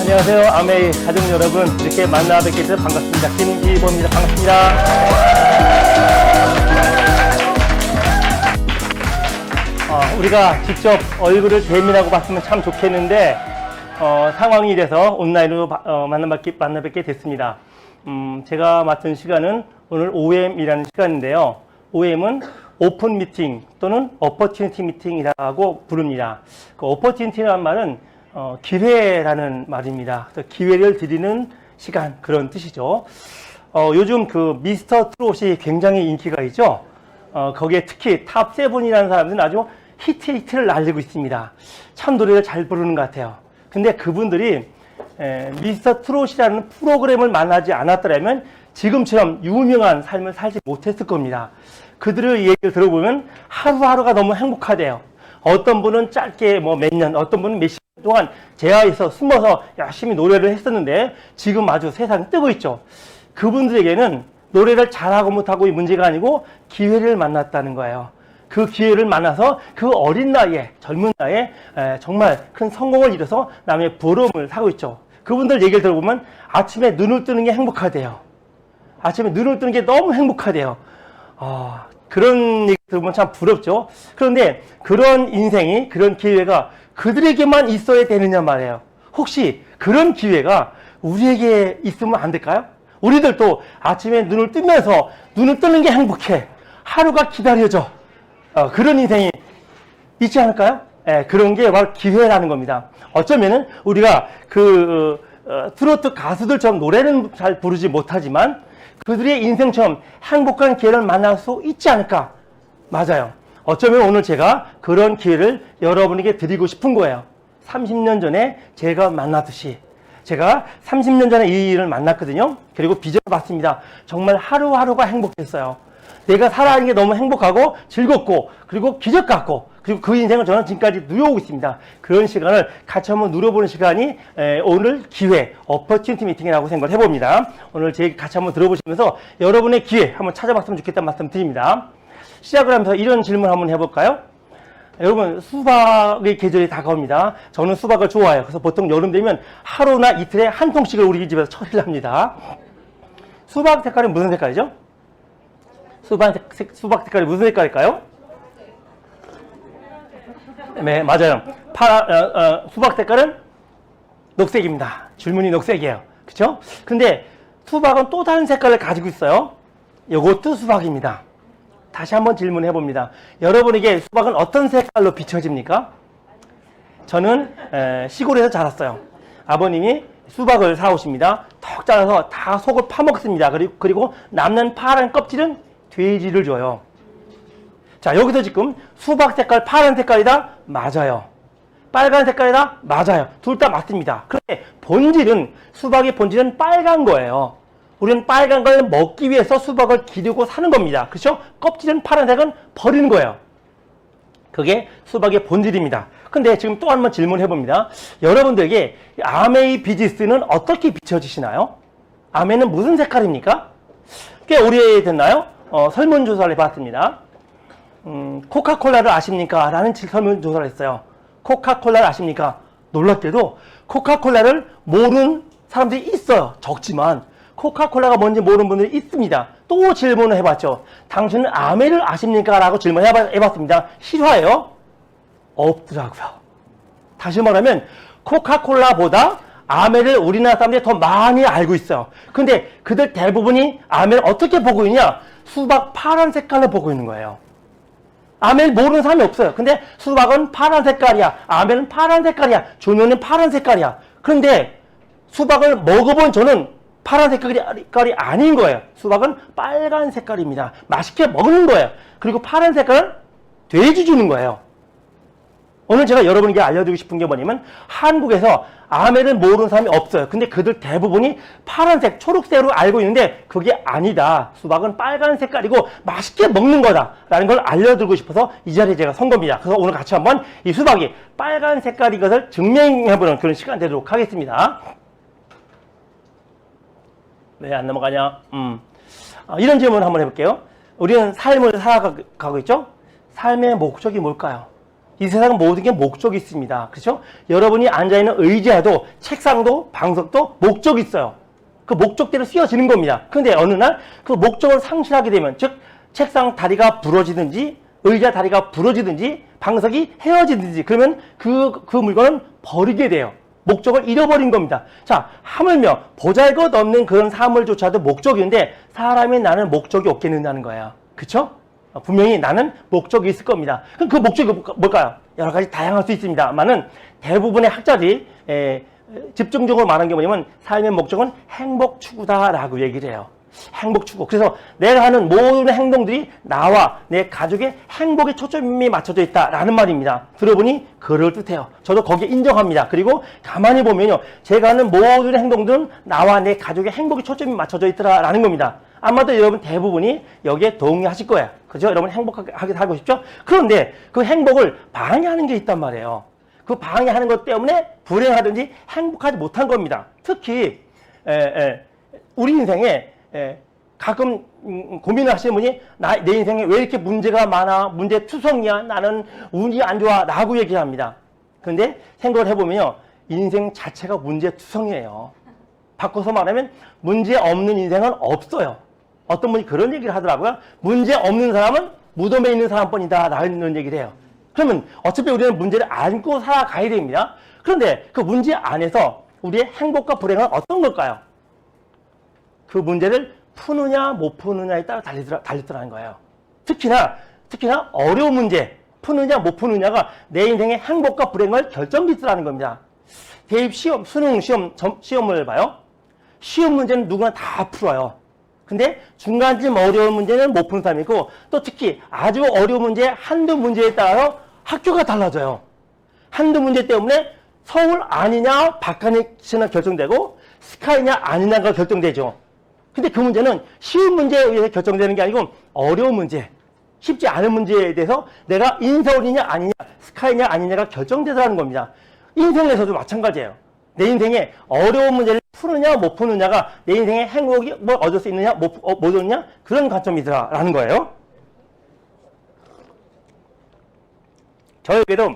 안녕하세요. 아메이 가족 여러분, 이렇게 만나 뵙게 돼서 반갑습니다. 김기범입니다. 반갑습니다. 우리가 직접 얼굴을 대면하고 봤으면 참 좋겠는데 상황이 돼서 온라인으로 만나 뵙게 됐습니다. 제가 맡은 시간은 오늘 OM이라는 시간인데요. OM은 오픈 미팅 또는 어퍼튜니티 미팅이라고 부릅니다. 그 어퍼튜니티라는 말은 기회라는 말입니다. 그래서 기회를 드리는 시간, 그런 뜻이죠. 요즘 그 미스터 트롯이 굉장히 인기가 있죠. 거기에 특히 탑7이라는 사람들은 아주 히트를 날리고 있습니다. 참 노래를 잘 부르는 것 같아요. 근데 그분들이 미스터 트롯이라는 프로그램을 만나지 않았더라면 지금처럼 유명한 삶을 살지 못했을 겁니다. 그들의 얘기를 들어보면 하루하루가 너무 행복하대요. 어떤 분은 짧게 몇 년, 어떤 분은 몇십 년 동안 제야에서 숨어서 열심히 노래를 했었는데 지금 아주 세상에 뜨고 있죠. 그분들에게는 노래를 잘하고 못하고의 문제가 아니고 기회를 만났다는 거예요. 그 기회를 만나서 그 어린 나이에, 젊은 나이에 정말 큰 성공을 이뤄서 남의 부러움을 사고 있죠. 그분들 얘기를 들어보면 아침에 눈을 뜨는 게 행복하대요. 아침에 눈을 뜨는 게 너무 행복하대요. 그런 얘기 들으면 참 부럽죠. 그런데 그런 인생이, 그런 기회가 그들에게만 있어야 되느냐 말이에요. 혹시 그런 기회가 우리에게 있으면 안 될까요? 우리들도 아침에 눈을 뜨면서 눈을 뜨는 게 행복해. 하루가 기다려져. 그런 인생이 있지 않을까요? 그런 게 바로 기회라는 겁니다. 어쩌면은 우리가 트로트 가수들처럼 노래는 잘 부르지 못하지만 그들의 인생처럼 행복한 기회를 만날 수 있지 않을까? 맞아요. 어쩌면 오늘 제가 그런 기회를 여러분에게 드리고 싶은 거예요. 30년 전에 제가 만났듯이. 제가 30년 전에 이 일을 만났거든요. 그리고 비전을 봤습니다. 정말 하루하루가 행복했어요. 내가 살아가는 게 너무 행복하고 즐겁고 그리고 기적 같고 그리고 그 인생을 저는 지금까지 누려오고 있습니다. 그런 시간을 같이 한번 누려보는 시간이 오늘 기회, 어퍼튜니티 미팅이라고 생각을 해봅니다. 오늘 제 같이 한번 들어보시면서 여러분의 기회 한번 찾아봤으면 좋겠다는 말씀 드립니다. 시작을 하면서 이런 질문 한번 해볼까요? 여러분, 수박의 계절이 다가옵니다. 저는 수박을 좋아해요. 그래서 보통 여름 되면 하루나 이틀에 한 통씩을 우리 집에서 처리를 합니다. 수박 색깔은 무슨 색깔이죠? 수박 색깔이 무슨 색깔일까요? 네, 맞아요. 수박 색깔은 녹색입니다. 줄무늬 녹색이에요. 그쵸? 근데 수박은 또 다른 색깔을 가지고 있어요. 이것도 수박입니다. 다시 한번 질문해 봅니다. 여러분에게 수박은 어떤 색깔로 비춰집니까? 저는 시골에서 자랐어요. 아버님이 수박을 사오십니다. 턱 잘라서 다 속을 파먹습니다. 그리고 남는 파란 껍질은 돼지를 줘요. 자, 여기서 지금 수박 색깔 파란 색깔이다? 맞아요. 빨간 색깔이다? 맞아요. 둘 다 맞습니다. 그런데 본질은, 수박의 본질은 빨간 거예요. 우리는 빨간 걸 먹기 위해서 수박을 기르고 사는 겁니다. 그렇죠? 껍질은 파란색은 버리는 거예요. 그게 수박의 본질입니다. 근데 지금 또 한 번 질문해 봅니다. 여러분들에게 아메이 비즈니스는 어떻게 비춰지시나요? 아메는 무슨 색깔입니까? 꽤 오래됐나요? 설문조사를 해봤습니다. 코카콜라를 아십니까? 라는 설문조사를 했어요. 코카콜라를 아십니까? 놀랍게도 코카콜라를 모르는 사람들이 있어요. 적지만 코카콜라가 뭔지 모르는 분들이 있습니다. 또 질문을 해봤죠. 당신은 아메를 아십니까? 라고 질문해봤습니다. 실화예요? 없더라고요. 다시 말하면 코카콜라보다 아메를 우리나라 사람들이 더 많이 알고 있어요. 근데 그들 대부분이 아메를 어떻게 보고 있냐? 수박 파란 색깔로 보고 있는 거예요. 아메를 모르는 사람이 없어요. 근데 수박은 파란 색깔이야. 아메는 파란 색깔이야. 조명은 파란 색깔이야. 그런데 수박을 먹어본 저는 파란 색깔이 아닌 거예요. 수박은 빨간 색깔입니다. 맛있게 먹는 거예요. 그리고 파란 색깔은 돼지 주는 거예요. 오늘 제가 여러분에게 알려드리고 싶은 게 뭐냐면 한국에서 아메를 모르는 사람이 없어요. 근데 그들 대부분이 파란색, 초록색으로 알고 있는데 그게 아니다. 수박은 빨간 색깔이고 맛있게 먹는 거다. 라는 걸 알려드리고 싶어서 이 자리에 제가 선 겁니다. 그래서 오늘 같이 한번 이 수박이 빨간 색깔인 것을 증명해보는 그런 시간 되도록 하겠습니다. 왜 안 넘어가냐? 이런 질문을 한번 해볼게요. 우리는 삶을 살아가고 있죠? 삶의 목적이 뭘까요? 이 세상은 모든 게 목적이 있습니다. 그렇죠? 여러분이 앉아있는 의자도 책상도 방석도 목적이 있어요. 그 목적대로 쓰여지는 겁니다. 그런데 어느 날 그 목적을 상실하게 되면, 즉 책상 다리가 부러지든지 의자 다리가 부러지든지 방석이 헤어지든지, 그러면 그 물건은 버리게 돼요. 목적을 잃어버린 겁니다. 자, 하물며 보잘것없는 그런 사물조차도 목적인데 사람이 나는 목적이 없겠느냐는 거예요. 그렇죠? 분명히 나는 목적이 있을 겁니다. 그럼 그 목적이 뭘까요? 여러 가지 다양할 수 있습니다만은 대부분의 학자들이 집중적으로 말한 게 뭐냐면 삶의 목적은 행복 추구다라고 얘기를 해요. 행복 추구. 그래서 내가 하는 모든 행동들이 나와 내 가족의 행복에 초점이 맞춰져 있다라는 말입니다. 들어보니 그럴듯해요. 저도 거기에 인정합니다. 그리고 가만히 보면요, 제가 하는 모든 행동들은 나와 내 가족의 행복에 초점이 맞춰져 있더라라는 겁니다. 아마도 여러분 대부분이 여기에 동의하실 거예요. 그죠? 여러분 행복하게 살고 싶죠? 그런데 그 행복을 방해하는 게 있단 말이에요. 그 방해하는 것 때문에 불행하든지 행복하지 못한 겁니다. 특히 우리 인생에 가끔 고민을 하시는 분이 내 인생에 왜 이렇게 문제가 많아, 문제투성이야, 나는 운이 안 좋아 라고 얘기합니다. 그런데 생각을 해보면요, 인생 자체가 문제투성이에요. 바꿔서 말하면 문제 없는 인생은 없어요. 어떤 분이 그런 얘기를 하더라고요. 문제 없는 사람은 무덤에 있는 사람뿐이다 라는 얘기를 해요. 그러면 어차피 우리는 문제를 안고 살아가야 됩니다. 그런데 그 문제 안에서 우리의 행복과 불행은 어떤 걸까요? 그 문제를 푸느냐 못 푸느냐에 따라 달리더라는 거예요. 특히나 어려운 문제 푸느냐 못 푸느냐가 내 인생의 행복과 불행을 결정짓더라는 겁니다. 대입 시험, 수능 시험을 봐요. 쉬운 문제는 누구나 다 풀어요. 근데 중간쯤 어려운 문제는 못 푸는 사람이고, 또 특히 아주 어려운 문제 한두 문제에 따라서 학교가 달라져요. 한두 문제 때문에 서울 아니냐 바카니스나 결정되고 스카이냐 아니냐가 결정되죠. 근데 그 문제는 쉬운 문제에 의해서 결정되는 게 아니고 어려운 문제, 쉽지 않은 문제에 대해서 내가 인서울이냐 아니냐 스카이냐 아니냐가 결정되더라는 겁니다. 인생에서도 마찬가지예요. 내 인생에 어려운 문제를 푸느냐 못 푸느냐가 내 인생의 행복이 뭐 얻을 수 있느냐 못 얻느냐 그런 관점이더라라는 거예요. 저에게도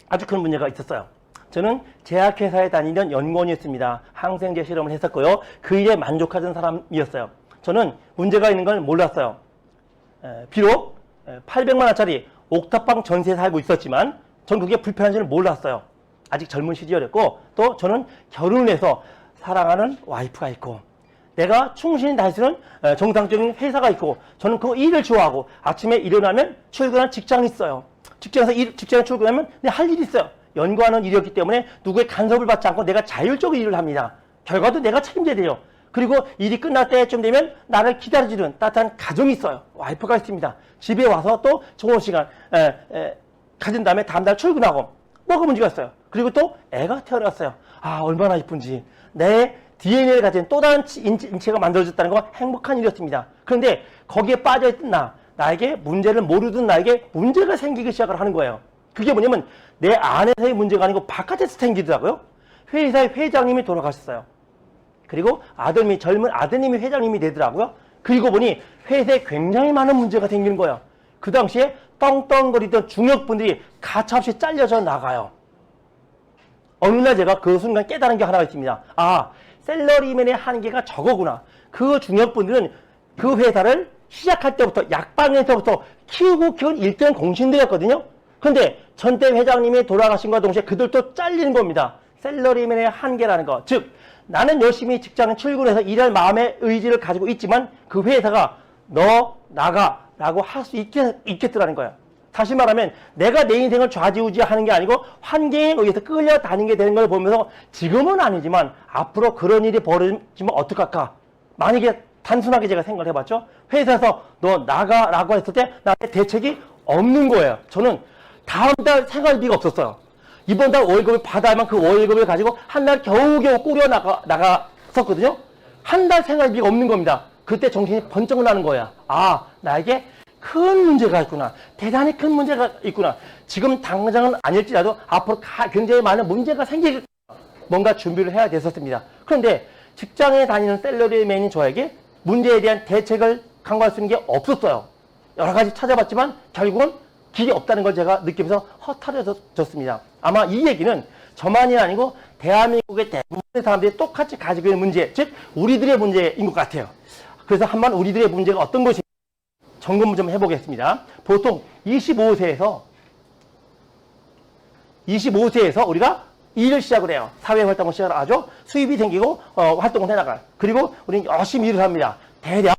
아주 큰 문제가 있었어요. 저는 제약회사에 다니던 연구원이었습니다. 항생제 실험을 했었고요. 그 일에 만족하던 사람이었어요. 저는 문제가 있는 걸 몰랐어요. 비록 800만 원짜리 옥탑방 전세에 살고 있었지만 전 그게 불편한 줄을 몰랐어요. 아직 젊은 시절이었고, 또 저는 결혼을 해서 사랑하는 와이프가 있고, 내가 충실히 다닐 수 있는 정상적인 회사가 있고, 저는 그 일을 좋아하고, 아침에 일어나면 출근한 직장이 있어요. 직장에 출근하면 내 할 일이 있어요. 연구하는 일이었기 때문에 누구의 간섭을 받지 않고 내가 자율적으로 일을 합니다. 결과도 내가 책임져야 돼요. 그리고 일이 끝날 때쯤 되면 나를 기다려주는 따뜻한 가정이 있어요. 와이프가 있습니다. 집에 와서 또 좋은 시간 가진 다음에 다음날 출근하고, 뭐가 문제가 있어요. 그리고 또 애가 태어났어요. 아, 얼마나 이쁜지. 내 DNA를 가진 또 다른 인체가 만들어졌다는 건 행복한 일이었습니다. 그런데 거기에 빠져있던 나에게 문제를 모르던 나에게 문제가 생기기 시작을 하는 거예요. 그게 뭐냐면 내 안에서의 문제가 아니고 바깥에서 생기더라고요. 회사의 회장님이 돌아가셨어요. 그리고 젊은 아드님이 회장님이 되더라고요. 그리고 보니 회사에 굉장히 많은 문제가 생기는 거예요. 그 당시에 떵떵거리던 중역분들이 가차없이 잘려져 나가요. 어느 날 제가 그 순간 깨달은 게 하나가 있습니다. 아, 셀러리맨의 한계가 저거구나. 그 중역분들은 그 회사를 시작할 때부터 약방에서부터 키우고 키운 1등 공신들이었거든요. 그런데 전대 회장님이 돌아가신 것과 동시에 그들도 잘리는 겁니다. 셀러리맨의 한계라는 거. 즉, 나는 열심히 직장에 출근해서 일할 마음의 의지를 가지고 있지만 그 회사가 너 나가 라고 할 수 있겠더라는 거예요. 다시 말하면 내가 내 인생을 좌지우지하는 게 아니고 환경에 의해서 끌려다니게 되는 걸 보면서 지금은 아니지만 앞으로 그런 일이 벌어지면 어떡할까? 만약에 단순하게 제가 생각을 해봤죠. 회사에서 너 나가라고 했을 때 나한테 대책이 없는 거예요. 저는 다음 달 생활비가 없었어요. 이번 달 월급을 받아야만 그 월급을 가지고 한 달 겨우겨우 꾸려 나갔었거든요. 한 달 생활비가 없는 겁니다. 그때 정신이 번쩍 나는 거야. 아, 나에게 큰 문제가 있구나. 대단히 큰 문제가 있구나. 지금 당장은 아닐지라도 앞으로 굉장히 많은 문제가 생기겠구나. 뭔가 준비를 해야 됐었습니다. 그런데 직장에 다니는 셀러리맨인 저에게 문제에 대한 대책을 강구할 수 있는 게 없었어요. 여러 가지 찾아봤지만 결국은 길이 없다는 걸 제가 느끼면서 허탈해졌습니다. 아마 이 얘기는 저만이 아니고 대한민국의 대부분의 사람들이 똑같이 가지고 있는 문제, 즉 우리들의 문제인 것 같아요. 그래서 한번 우리들의 문제가 어떤 것인지 점검 좀 해보겠습니다. 보통 25세에서 우리가 일을 시작을 해요. 사회활동을 시작을 하죠. 수입이 생기고 활동을 해나가요. 그리고 우리는 열심히 일을 합니다. 대략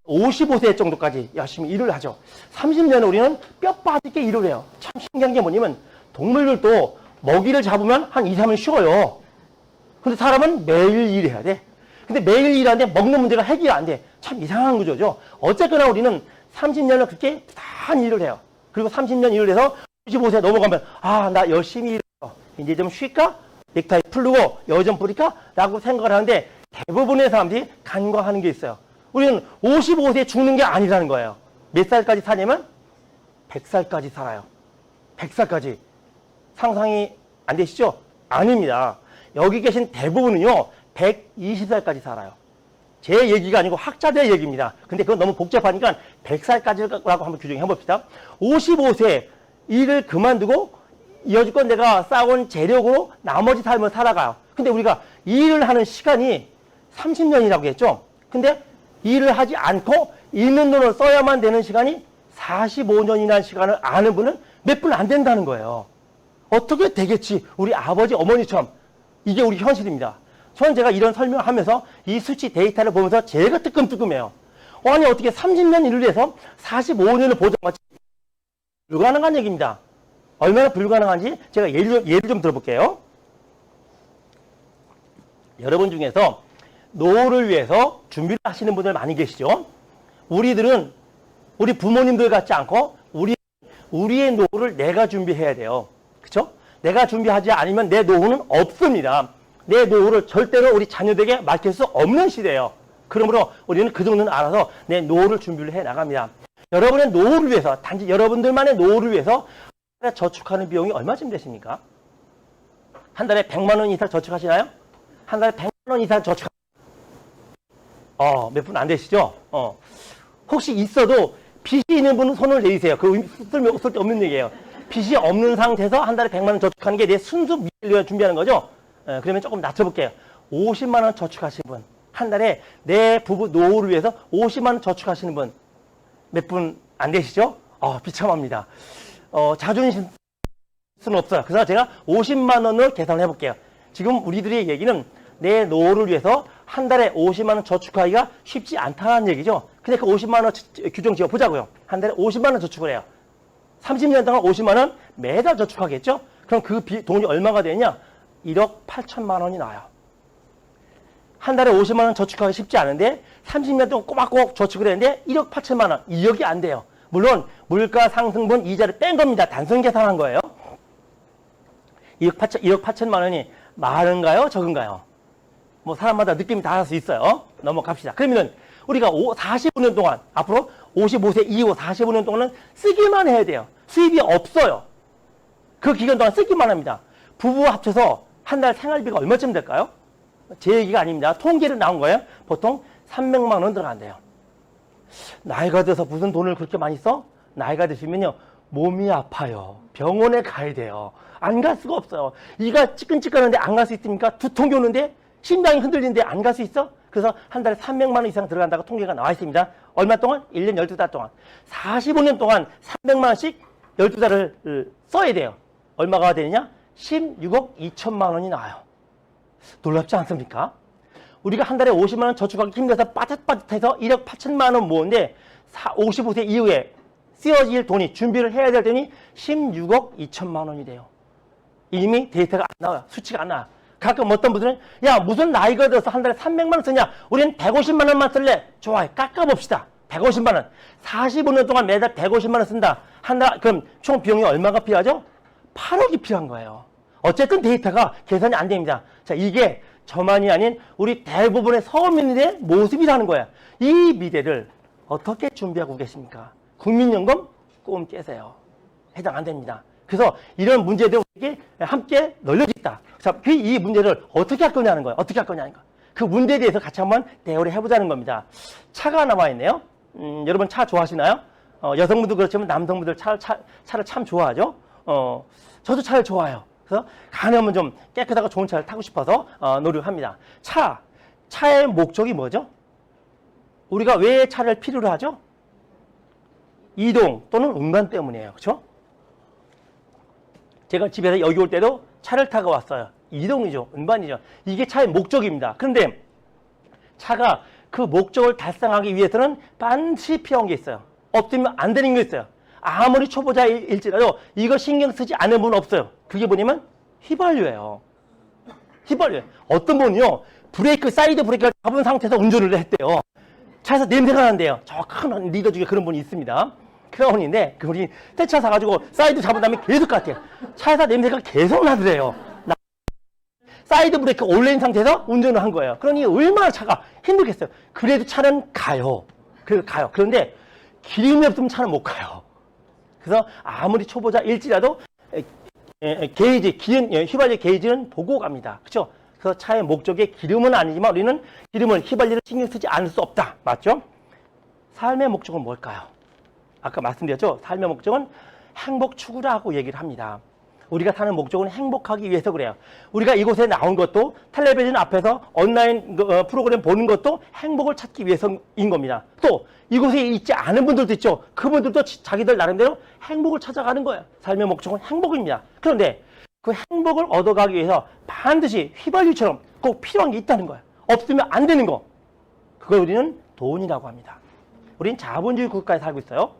55세 정도까지 열심히 일을 하죠. 30년에 우리는 뼈 빠지게 일을 해요. 참 신기한 게 뭐냐면 동물들도 먹이를 잡으면 한 2, 3일 쉬어요. 근데 사람은 매일 일해야 돼. 근데 매일 일하는데 먹는 문제가 해결이 안 돼. 참 이상한 구조죠. 어쨌거나 우리는 30년을 그렇게 부단히 일을 해요. 그리고 30년 일을 해서 55세 넘어가면 나 열심히 일했어. 이제 좀 쉴까? 넥타이 풀고 여 좀 뿌릴까? 라고 생각을 하는데 대부분의 사람들이 간과하는 게 있어요. 우리는 55세에 죽는 게 아니라는 거예요. 몇 살까지 사냐면 100살까지 살아요. 100살까지. 상상이 안 되시죠? 아닙니다. 여기 계신 대부분은요 120살까지 살아요. 제 얘기가 아니고 학자들의 얘기입니다. 근데 그건 너무 복잡하니까 100살까지라고 한번 규정해 봅시다. 55세 일을 그만두고 여지껏 내가 쌓아온 재력으로 나머지 삶을 살아가요. 근데 우리가 일을 하는 시간이 30년이라고 했죠. 근데 일을 하지 않고 있는 돈을 써야만 되는 시간이 45년이라는 시간을 아는 분은 몇 분 안 된다는 거예요. 어떻게 되겠지? 우리 아버지, 어머니처럼. 이게 우리 현실입니다. 저는 제가 이런 설명을 하면서 이 수치 데이터를 보면서 제가 뜨끔뜨끔해요. 아니 어떻게 30년 일을 해서 45년을 보장받지? 불가능한 얘기입니다. 얼마나 불가능한지 제가 예를 좀 들어볼게요. 여러분 중에서 노후를 위해서 준비를 하시는 분들 많이 계시죠? 우리들은 우리 부모님들 같지 않고 우리의 노후를 내가 준비해야 돼요. 그쵸? 내가 준비하지 않으면 내 노후는 없습니다. 내 노후를 절대로 우리 자녀들에게 맡길 수 없는 시대예요. 그러므로 우리는 그 정도는 알아서 내 노후를 준비를 해 나갑니다. 여러분의 노후를 위해서, 단지 여러분들만의 노후를 위해서 저축하는 비용이 얼마쯤 되십니까? 한 달에 100만 원 이상 저축하시나요? 한 달에 100만 원 이상 저축 몇 분 안 되시죠? 혹시 있어도 빚이 있는 분은 손을 내리세요. 그 쓸데없는 얘기예요. 빚이 없는 상태에서 한 달에 100만 원 저축하는 게 내 순수 미래를 준비하는 거죠? 그러면 조금 낮춰볼게요. 50만 원 저축하시는 분. 한 달에 내 부부 노후를 위해서 50만 원 저축하시는 분. 몇 분 안 되시죠? 비참합니다. 자존심 수는 없어요. 그래서 제가 50만 원을 계산을 해볼게요. 지금 우리들의 얘기는 내 노후를 위해서 한 달에 50만 원 저축하기가 쉽지 않다는 얘기죠. 근데 그 50만 원 규정 지어보자고요. 한 달에 50만 원 저축을 해요. 30년 동안 50만 원 매달 저축하겠죠? 그럼 그 돈이 얼마가 되냐? 1억 8천만 원이 나와요. 한 달에 50만 원 저축하기 쉽지 않은데 30년 동안 꼬박꼬박 저축을 했는데 1억 8천만 원, 2억이 안 돼요. 물론 물가 상승분 이자를 뺀 겁니다. 단순 계산한 거예요. 1억 8천만 원이 많은가요? 적은가요? 뭐 사람마다 느낌이 다를 수 있어요. 넘어갑시다. 그러면 우리가 45년 동안, 앞으로 55세 이후 45년 동안은 쓰기만 해야 돼요. 수입이 없어요. 그 기간 동안 쓰기만 합니다. 부부 합쳐서 한 달 생활비가 얼마쯤 될까요? 제 얘기가 아닙니다. 통계로 나온 거예요. 보통 300만 원 들어간대요. 나이가 들어서 무슨 돈을 그렇게 많이 써? 나이가 드시면요, 몸이 아파요. 병원에 가야 돼요. 안 갈 수가 없어요. 이가 찌끈찌끈한데 안 갈 수 있습니까? 두통이 오는데 심장이 흔들리는데 안 갈 수 있어? 그래서 한 달에 300만 원 이상 들어간다고 통계가 나와 있습니다. 얼마 동안? 1년 12달 동안. 45년 동안 300만 원씩 12달을 써야 돼요. 얼마가 되느냐? 16억 2천만 원이 나와요. 놀랍지 않습니까? 우리가 한 달에 50만 원 저축하기 힘들어서 빠듯빠듯해서 1억 8천만 원 모으는데 55세 이후에 쓰여질 돈이, 준비를 해야 될 돈이 16억 2천만 원이 돼요. 이미 데이터가 안 나와요. 수치가 안 나와요. 가끔 어떤 분들은 야, 무슨 나이가 들어서 한 달에 300만 원 쓰냐? 우리는 150만 원만 쓸래. 좋아요. 깎아봅시다. 150만 원. 45년 동안 매달 150만 원 쓴다. 한 달, 그럼 총 비용이 얼마가 필요하죠? 8억이 필요한 거예요. 어쨌든 데이터가 계산이 안 됩니다. 자, 이게 저만이 아닌 우리 대부분의 서민들의 모습이라는 거예요. 이 미래를 어떻게 준비하고 계십니까? 국민연금 꿈 깨세요. 해당 안 됩니다. 그래서 이런 문제들 우리에게 함께 널려져 있다. 자, 이 문제를 어떻게 할 거냐는 거예요. 어떻게 할 거냐는 거. 그 문제에 대해서 같이 한번 대화를 해보자는 겁니다. 차가 나와 있네요. 여러분 차 좋아하시나요? 여성분도 그렇지만 남성분들 차를 참 좋아하죠. 저도 차를 좋아해요. 그래서 가능하면 좀 깨끗하고 좋은 차를 타고 싶어서 노력합니다. 차의 목적이 뭐죠? 우리가 왜 차를 필요로 하죠? 이동 또는 운반 때문이에요. 그렇죠? 제가 집에서 여기 올 때도 차를 타고 왔어요. 이동이죠. 운반이죠. 이게 차의 목적입니다. 그런데 차가 그 목적을 달성하기 위해서는 반드시 필요한 게 있어요. 없으면 안 되는 게 있어요. 아무리 초보자일지라도 이거 신경 쓰지 않는 분은 없어요. 그게 뭐냐면 휘발유예요. 휘발유. 어떤 분은요, 사이드 브레이크를 잡은 상태에서 운전을 했대요. 차에서 냄새가 나는데요. 저 큰 리더 중에 그런 분이 있습니다. 크라운인데 그분이 새 차 사가지고 사이드 잡은 다음에 계속 갔대요. 차에서 냄새가 계속 나더래요. 사이드 브레이크 올린 상태에서 운전을 한 거예요. 그러니 얼마나 차가 힘들겠어요. 그래도 차는 가요. 그런데 기름이 없으면 차는 못 가요. 그래서 아무리 초보자일지라도 휘발유 게이지는 보고 갑니다. 그렇죠? 그래서 차의 목적이 기름은 아니지만 우리는 휘발유를 신경 쓰지 않을 수 없다. 맞죠? 삶의 목적은 뭘까요? 아까 말씀드렸죠? 삶의 목적은 행복 추구라고 얘기를 합니다. 우리가 사는 목적은 행복하기 위해서 그래요. 우리가 이곳에 나온 것도 텔레비전 앞에서 온라인 프로그램 보는 것도 행복을 찾기 위해서인 겁니다. 또 이곳에 있지 않은 분들도 있죠. 그분들도 자기들 나름대로 행복을 찾아가는 거예요. 삶의 목적은 행복입니다. 그런데 그 행복을 얻어가기 위해서 반드시 휘발유처럼 꼭 필요한 게 있다는 거예요. 없으면 안 되는 거. 그걸 우리는 돈이라고 합니다. 우리는 자본주의 국가에 살고 있어요.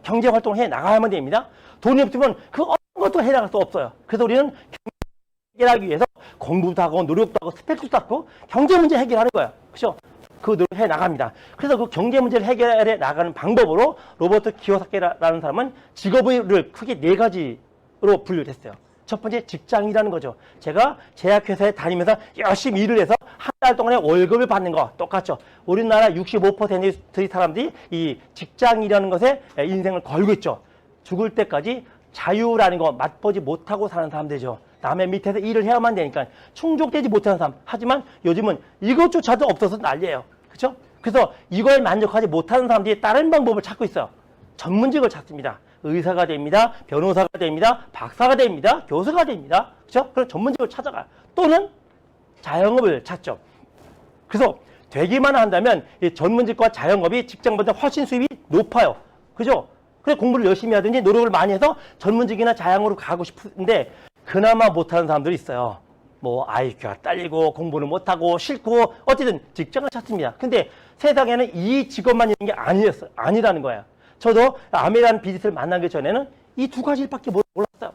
경제활동을 해 나가야만 됩니다. 돈이 없으면 그 어떤 것도 해 나갈 수 없어요. 그래서 우리는 해결하기 위해서 공부도 하고 노력도 하고 스펙도 쌓고 경제 문제 해결하는 거예요. 그렇죠? 그 노력해 나갑니다. 그래서 그 경제 문제를 해결해 나가는 방법으로 로버트 키요사키라는 사람은 직업을 크게 4가지로 분류를 했어요. 첫 번째, 직장이라는 거죠. 제가 제약회사에 다니면서 열심히 일을 해서 한 달 동안에 월급을 받는 거 똑같죠. 우리나라 65%의 사람들이 이 직장이라는 것에 인생을 걸고 있죠. 죽을 때까지 자유라는 거 맛보지 못하고 사는 사람들이죠. 남의 밑에서 일을 해야만 되니까 충족되지 못하는 사람. 하지만 요즘은 이것조차도 없어서 난리예요. 그렇죠? 그래서 이걸 만족하지 못하는 사람들이 다른 방법을 찾고 있어요. 전문직을 찾습니다. 의사가 됩니다. 변호사가 됩니다. 박사가 됩니다. 교수가 됩니다. 그렇죠? 그런 전문직을 찾아가요. 또는 자영업을 찾죠. 그래서 되기만 한다면 이 전문직과 자영업이 직장보다 훨씬 수입이 높아요. 그죠? 그래서 공부를 열심히 하든지 노력을 많이 해서 전문직이나 자영업으로 가고 싶은데 그나마 못하는 사람들이 있어요. 뭐 IQ가 딸리고 공부를 못하고 싫고 어쨌든 직장을 찾습니다. 근데 세상에는 이 직업만 있는 게 아니라는 거예요. 저도 아메리칸 비즈니스를 만나기 전에는 이 2가지밖에 몰랐어요.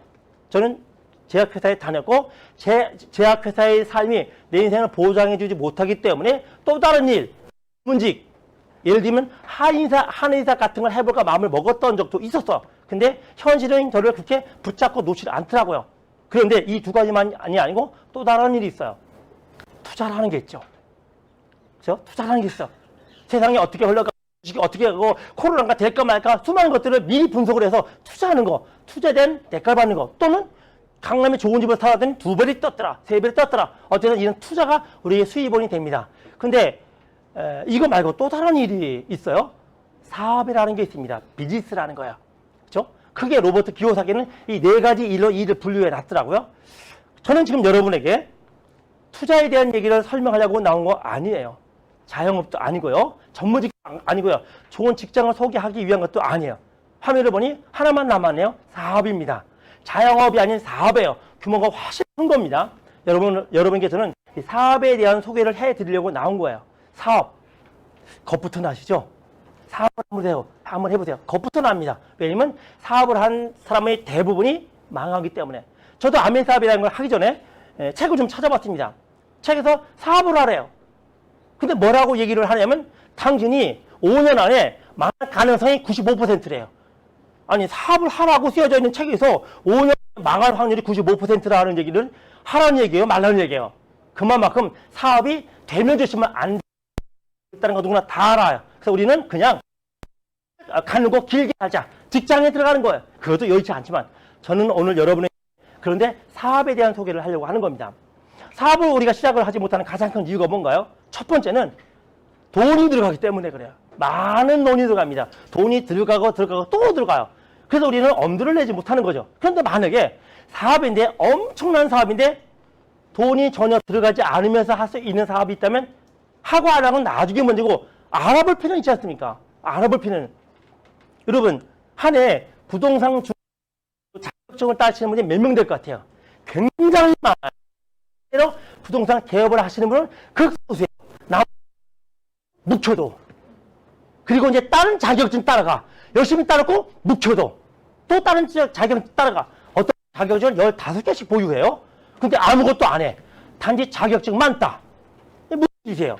저는 제약회사에 다녔고 제약회사의 삶이 내 인생을 보장해주지 못하기 때문에 또 다른 일, 전문직, 예를 들면 한의사 같은 걸 해볼까 마음을 먹었던 적도 있었어. 근데 현실은 저를 그렇게 붙잡고 놓지 않더라고요. 그런데 이 2가지만이 아니고 또 다른 일이 있어요. 투자라는 게 있죠. 그렇죠? 투자라는 게 있어. 세상이 어떻게 흘러가, 주식이 어떻게 하고 코로나가 될까 말까 수많은 것들을 미리 분석을 해서 투자하는 거, 투자된 대가를 받는 거, 또는 강남에 좋은 집을 사더니 2배를 떴더라, 3배를 떴더라. 어쨌든 이런 투자가 우리의 수입원이 됩니다. 근데 이거 말고 또 다른 일이 있어요. 사업이라는 게 있습니다. 비즈니스라는 거야. 그렇죠? 크게 로버트 키요사키는 이 4가지 일로 일을 분류해 놨더라고요. 저는 지금 여러분에게 투자에 대한 얘기를 설명하려고 나온 거 아니에요. 자영업도 아니고요. 전문직 아니고요. 좋은 직장을 소개하기 위한 것도 아니에요. 화면을 보니 하나만 남았네요. 사업입니다. 자영업이 아닌 사업이에요. 규모가 훨씬 큰 겁니다. 여러분께서는 이 사업에 대한 소개를 해드리려고 나온 거예요. 사업. 겁부터 나시죠? 사업을 한번 해보세요. 겁부터 납니다. 왜냐면 사업을 한 사람의 대부분이 망하기 때문에. 저도 아멘 사업이라는 걸 하기 전에 책을 좀 찾아봤습니다. 책에서 사업을 하래요. 근데 뭐라고 얘기를 하냐면 당신이 5년 안에 망할 가능성이 95%래요. 아니 사업을 하라고 쓰여져 있는 책에서 5년 망할 확률이 95%라는 얘기를 하라는 얘기예요? 말라는 얘기예요? 그만큼 사업이 되면 되시면 안 된다는 거 누구나 다 알아요. 그래서 우리는 그냥 가는 거 길게 하자. 직장에 들어가는 거예요. 그것도 여의치 않지만 저는 오늘 여러분의 그런데 사업에 대한 소개를 하려고 하는 겁니다. 사업을 우리가 시작을 하지 못하는 가장 큰 이유가 뭔가요? 첫 번째는 돈이 들어가기 때문에 그래요. 많은 돈이 들어갑니다. 돈이 들어가고 또 들어가요. 그래서 우리는 엄두를 내지 못하는 거죠. 그런데 만약에 사업인데, 엄청난 사업인데 돈이 전혀 들어가지 않으면서 할 수 있는 사업이 있다면 하고 안 하고는 나중에 문제고, 알아볼 필요는 있지 않습니까? 알아볼 필요는. 여러분, 한 해 부동산 자격증을 따시는 분이 몇 명 될 것 같아요? 굉장히 많아요. 부동산 개업을 하시는 분은 극소수예요. 묵혀도. 그리고 이제 다른 자격증 따라가. 열심히 따르고 묵혀도. 또 다른 자격증 따라가. 어떤 자격증을 15개씩 보유해요. 근데 아무것도 안 해. 단지 자격증만 따. 무슨 짓이에요?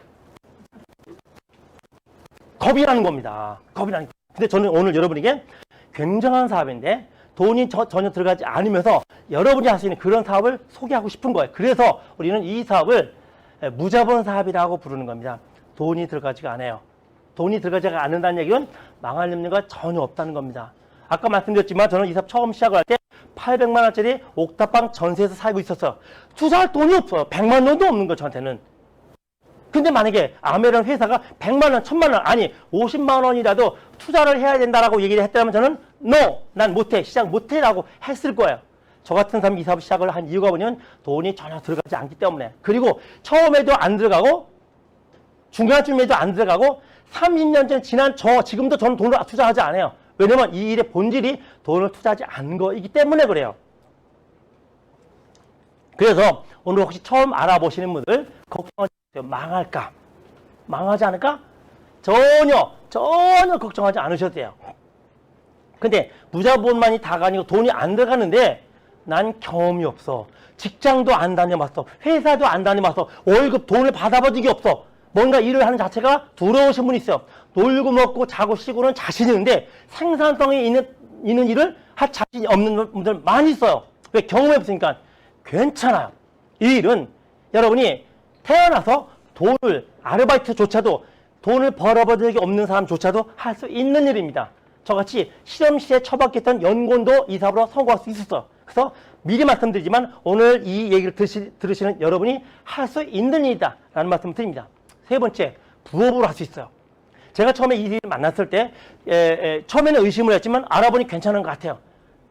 겁이라는 겁니다. 겁이라는 거. 근데 저는 오늘 여러분에게 굉장한 사업인데 돈이 전혀 들어가지 않으면서 여러분이 할 수 있는 그런 사업을 소개하고 싶은 거예요. 그래서 우리는 이 사업을 무자본 사업이라고 부르는 겁니다. 돈이 들어가지가 않아요. 돈이 들어가지가 않는다는 얘기는 망할 염려가 전혀 없다는 겁니다. 아까 말씀드렸지만 저는 이 사업 처음 시작을 할 때 800만 원짜리 옥탑방 전세에서 살고 있었어요. 투자할 돈이 없어요. 100만 원도 없는 거예요, 저한테는. 근데 만약에 아메라는 회사가 100만 원, 1000만 원, 아니 50만 원이라도 투자를 해야 된다라고 얘기를 했다면 저는 NO! 난 못해, 시작 못해 라고 했을 거예요. 저 같은 사람이 이 사업 시작을 한 이유가 뭐냐면 돈이 전혀 들어가지 않기 때문에. 그리고 처음에도 안 들어가고 중간쯤에도 안 들어가고 30년 전 지난 지금도 저는 돈을 투자하지 않아요. 왜냐면 이 일의 본질이 돈을 투자하지 않은 거이기 때문에 그래요. 그래서 오늘 혹시 처음 알아보시는 분들 걱정하지 마세요. 망할까? 망하지 않을까? 전혀 걱정하지 않으셔도 돼요. 근데 무자본만이 다가 아니고 돈이 안 들어가는데 난 경험이 없어. 직장도 안 다녀봤어. 회사도 안 다녀봤어. 월급 돈을 받아본 적이 없어. 뭔가 일을 하는 자체가 두려우신 분이 있어요. 놀고 먹고 자고 쉬고는 자신이 있는데 생산성이 있는 일을 할 자신이 없는 분들 많이 있어요. 왜? 경험해 보니까 괜찮아요. 이 일은 여러분이 태어나서 돈을 아르바이트조차도 돈을 벌어본 적이 없는 사람조차도 할 수 있는 일입니다. 저같이 실험실에 처박혔던 연구원도 이 사업으로 성공할 수 있었어요. 그래서 미리 말씀드리지만 오늘 이 얘기를 들으시는 여러분이 할 수 있는 일이다 라는 말씀을 드립니다. 세 번째, 부업으로 할 수 있어요. 제가 처음에 이 일을 만났을 때 처음에는 의심을 했지만 알아보니 괜찮은 것 같아요.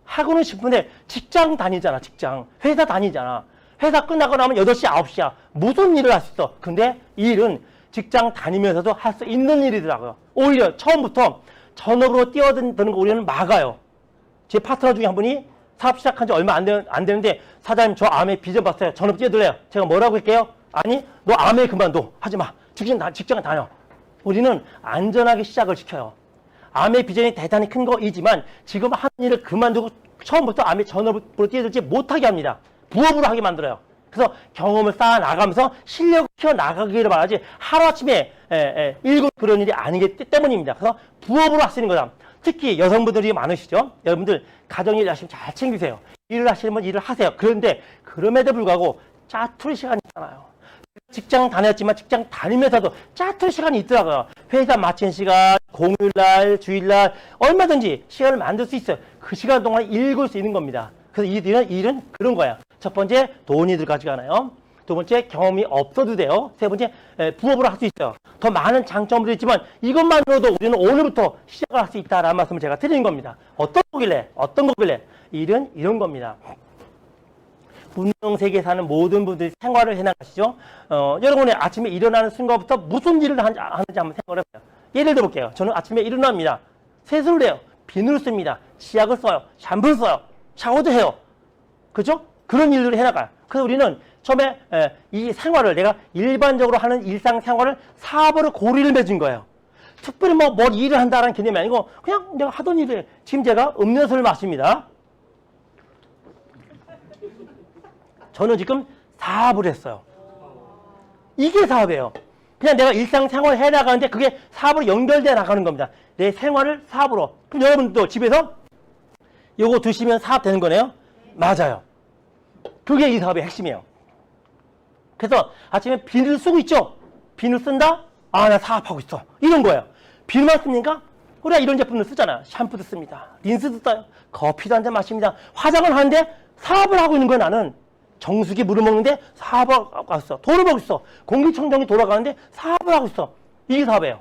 하고는 싶은데 직장 다니잖아. 직장. 회사 다니잖아. 회사 끝나고 나면 8시, 9시야. 무슨 일을 할 수 있어. 근데 이 일은 직장 다니면서도 할 수 있는 일이더라고요. 오히려 처음부터 전업으로 뛰어드는 거 우리는 막아요. 제 파트너 중에 한 분이 사업 시작한 지 얼마 안 되는데 사장님 저 암에 비전 봤어요. 전업 뛰어들래요. 제가 뭐라고 할게요? 아니 너 암에 그만둬. 하지 마. 직장은 다녀. 우리는 안전하게 시작을 시켜요. 암의 비전이 대단히 큰 거이지만 지금 하는 일을 그만두고 처음부터 암의 전업으로 뛰어들지 못하게 합니다. 부업으로 하게 만들어요. 그래서 경험을 쌓아 나가면서 실력을 키워 나가기를 바라지 하루아침에 일곱 그런 일이 아니기 때문입니다. 그래서 부업으로 할 수 있는 거다. 특히 여성분들이 많으시죠. 여러분들 가정일 열심히 잘 챙기세요. 일을 하시는 분 일을 하세요. 그런데 그럼에도 불구하고 짜투리 시간이 있잖아요. 직장 다녔지만 직장 다니면서도 짜투리 시간이 있더라고요. 회사 마친 시간, 공휴일날, 주일날 얼마든지 시간을 만들 수 있어요. 그 시간 동안 읽을 수 있는 겁니다. 그래서 이 일은 그런 거야. 첫 번째, 돈이 들어가지가 않아요. 두 번째, 경험이 없어도 돼요. 세 번째, 부업으로 할 수 있어요. 더 많은 장점도 있지만 이것만으로도 우리는 오늘부터 시작을 할 수 있다라는 말씀을 제가 드리는 겁니다. 어떤 거길래? 일은 이런 겁니다. 문명 세계에 사는 모든 분들이 생활을 해나가시죠. 여러분의 아침에 일어나는 순간부터 무슨 일을 하는지 한번 생각을 해봐요. 예를 들어볼게요. 저는 아침에 일어납니다. 세수를 해요. 비누를 씁니다. 치약을 써요. 샴푸를 써요. 샤워도 해요. 그죠? 그런 일들을 해나가요. 그래서 우리는 처음에 이 생활을 내가 일반적으로 하는 일상생활을 사업으로 고리를 맺은 거예요. 특별히 뭐 일을 한다는 개념이 아니고 그냥 내가 하던 일을 지금 제가 음료수를 마십니다. 저는 지금 사업을 했어요. 이게 사업이에요. 그냥 내가 일상생활을 해나가는데 그게 사업으로 연결돼 나가는 겁니다. 내 생활을 사업으로. 그럼 여러분도 집에서 요거 드시면 사업 되는 거네요? 맞아요. 그게 이 사업의 핵심이에요. 그래서 아침에 비누를 쓰고 있죠? 비누 쓴다? 아, 나 사업하고 있어. 이런 거예요. 비누만 씁니까? 우리가 이런 제품을 쓰잖아요. 샴푸도 씁니다. 린스도 써요. 커피도 한 잔 마십니다. 화장을 하는데 사업을 하고 있는 거야, 나는. 정수기 물을 먹는데 사업을 하고 있어. 돈을 벌고 있어. 공기청정기 돌아가는데 사업을 하고 있어. 이게 사업이에요.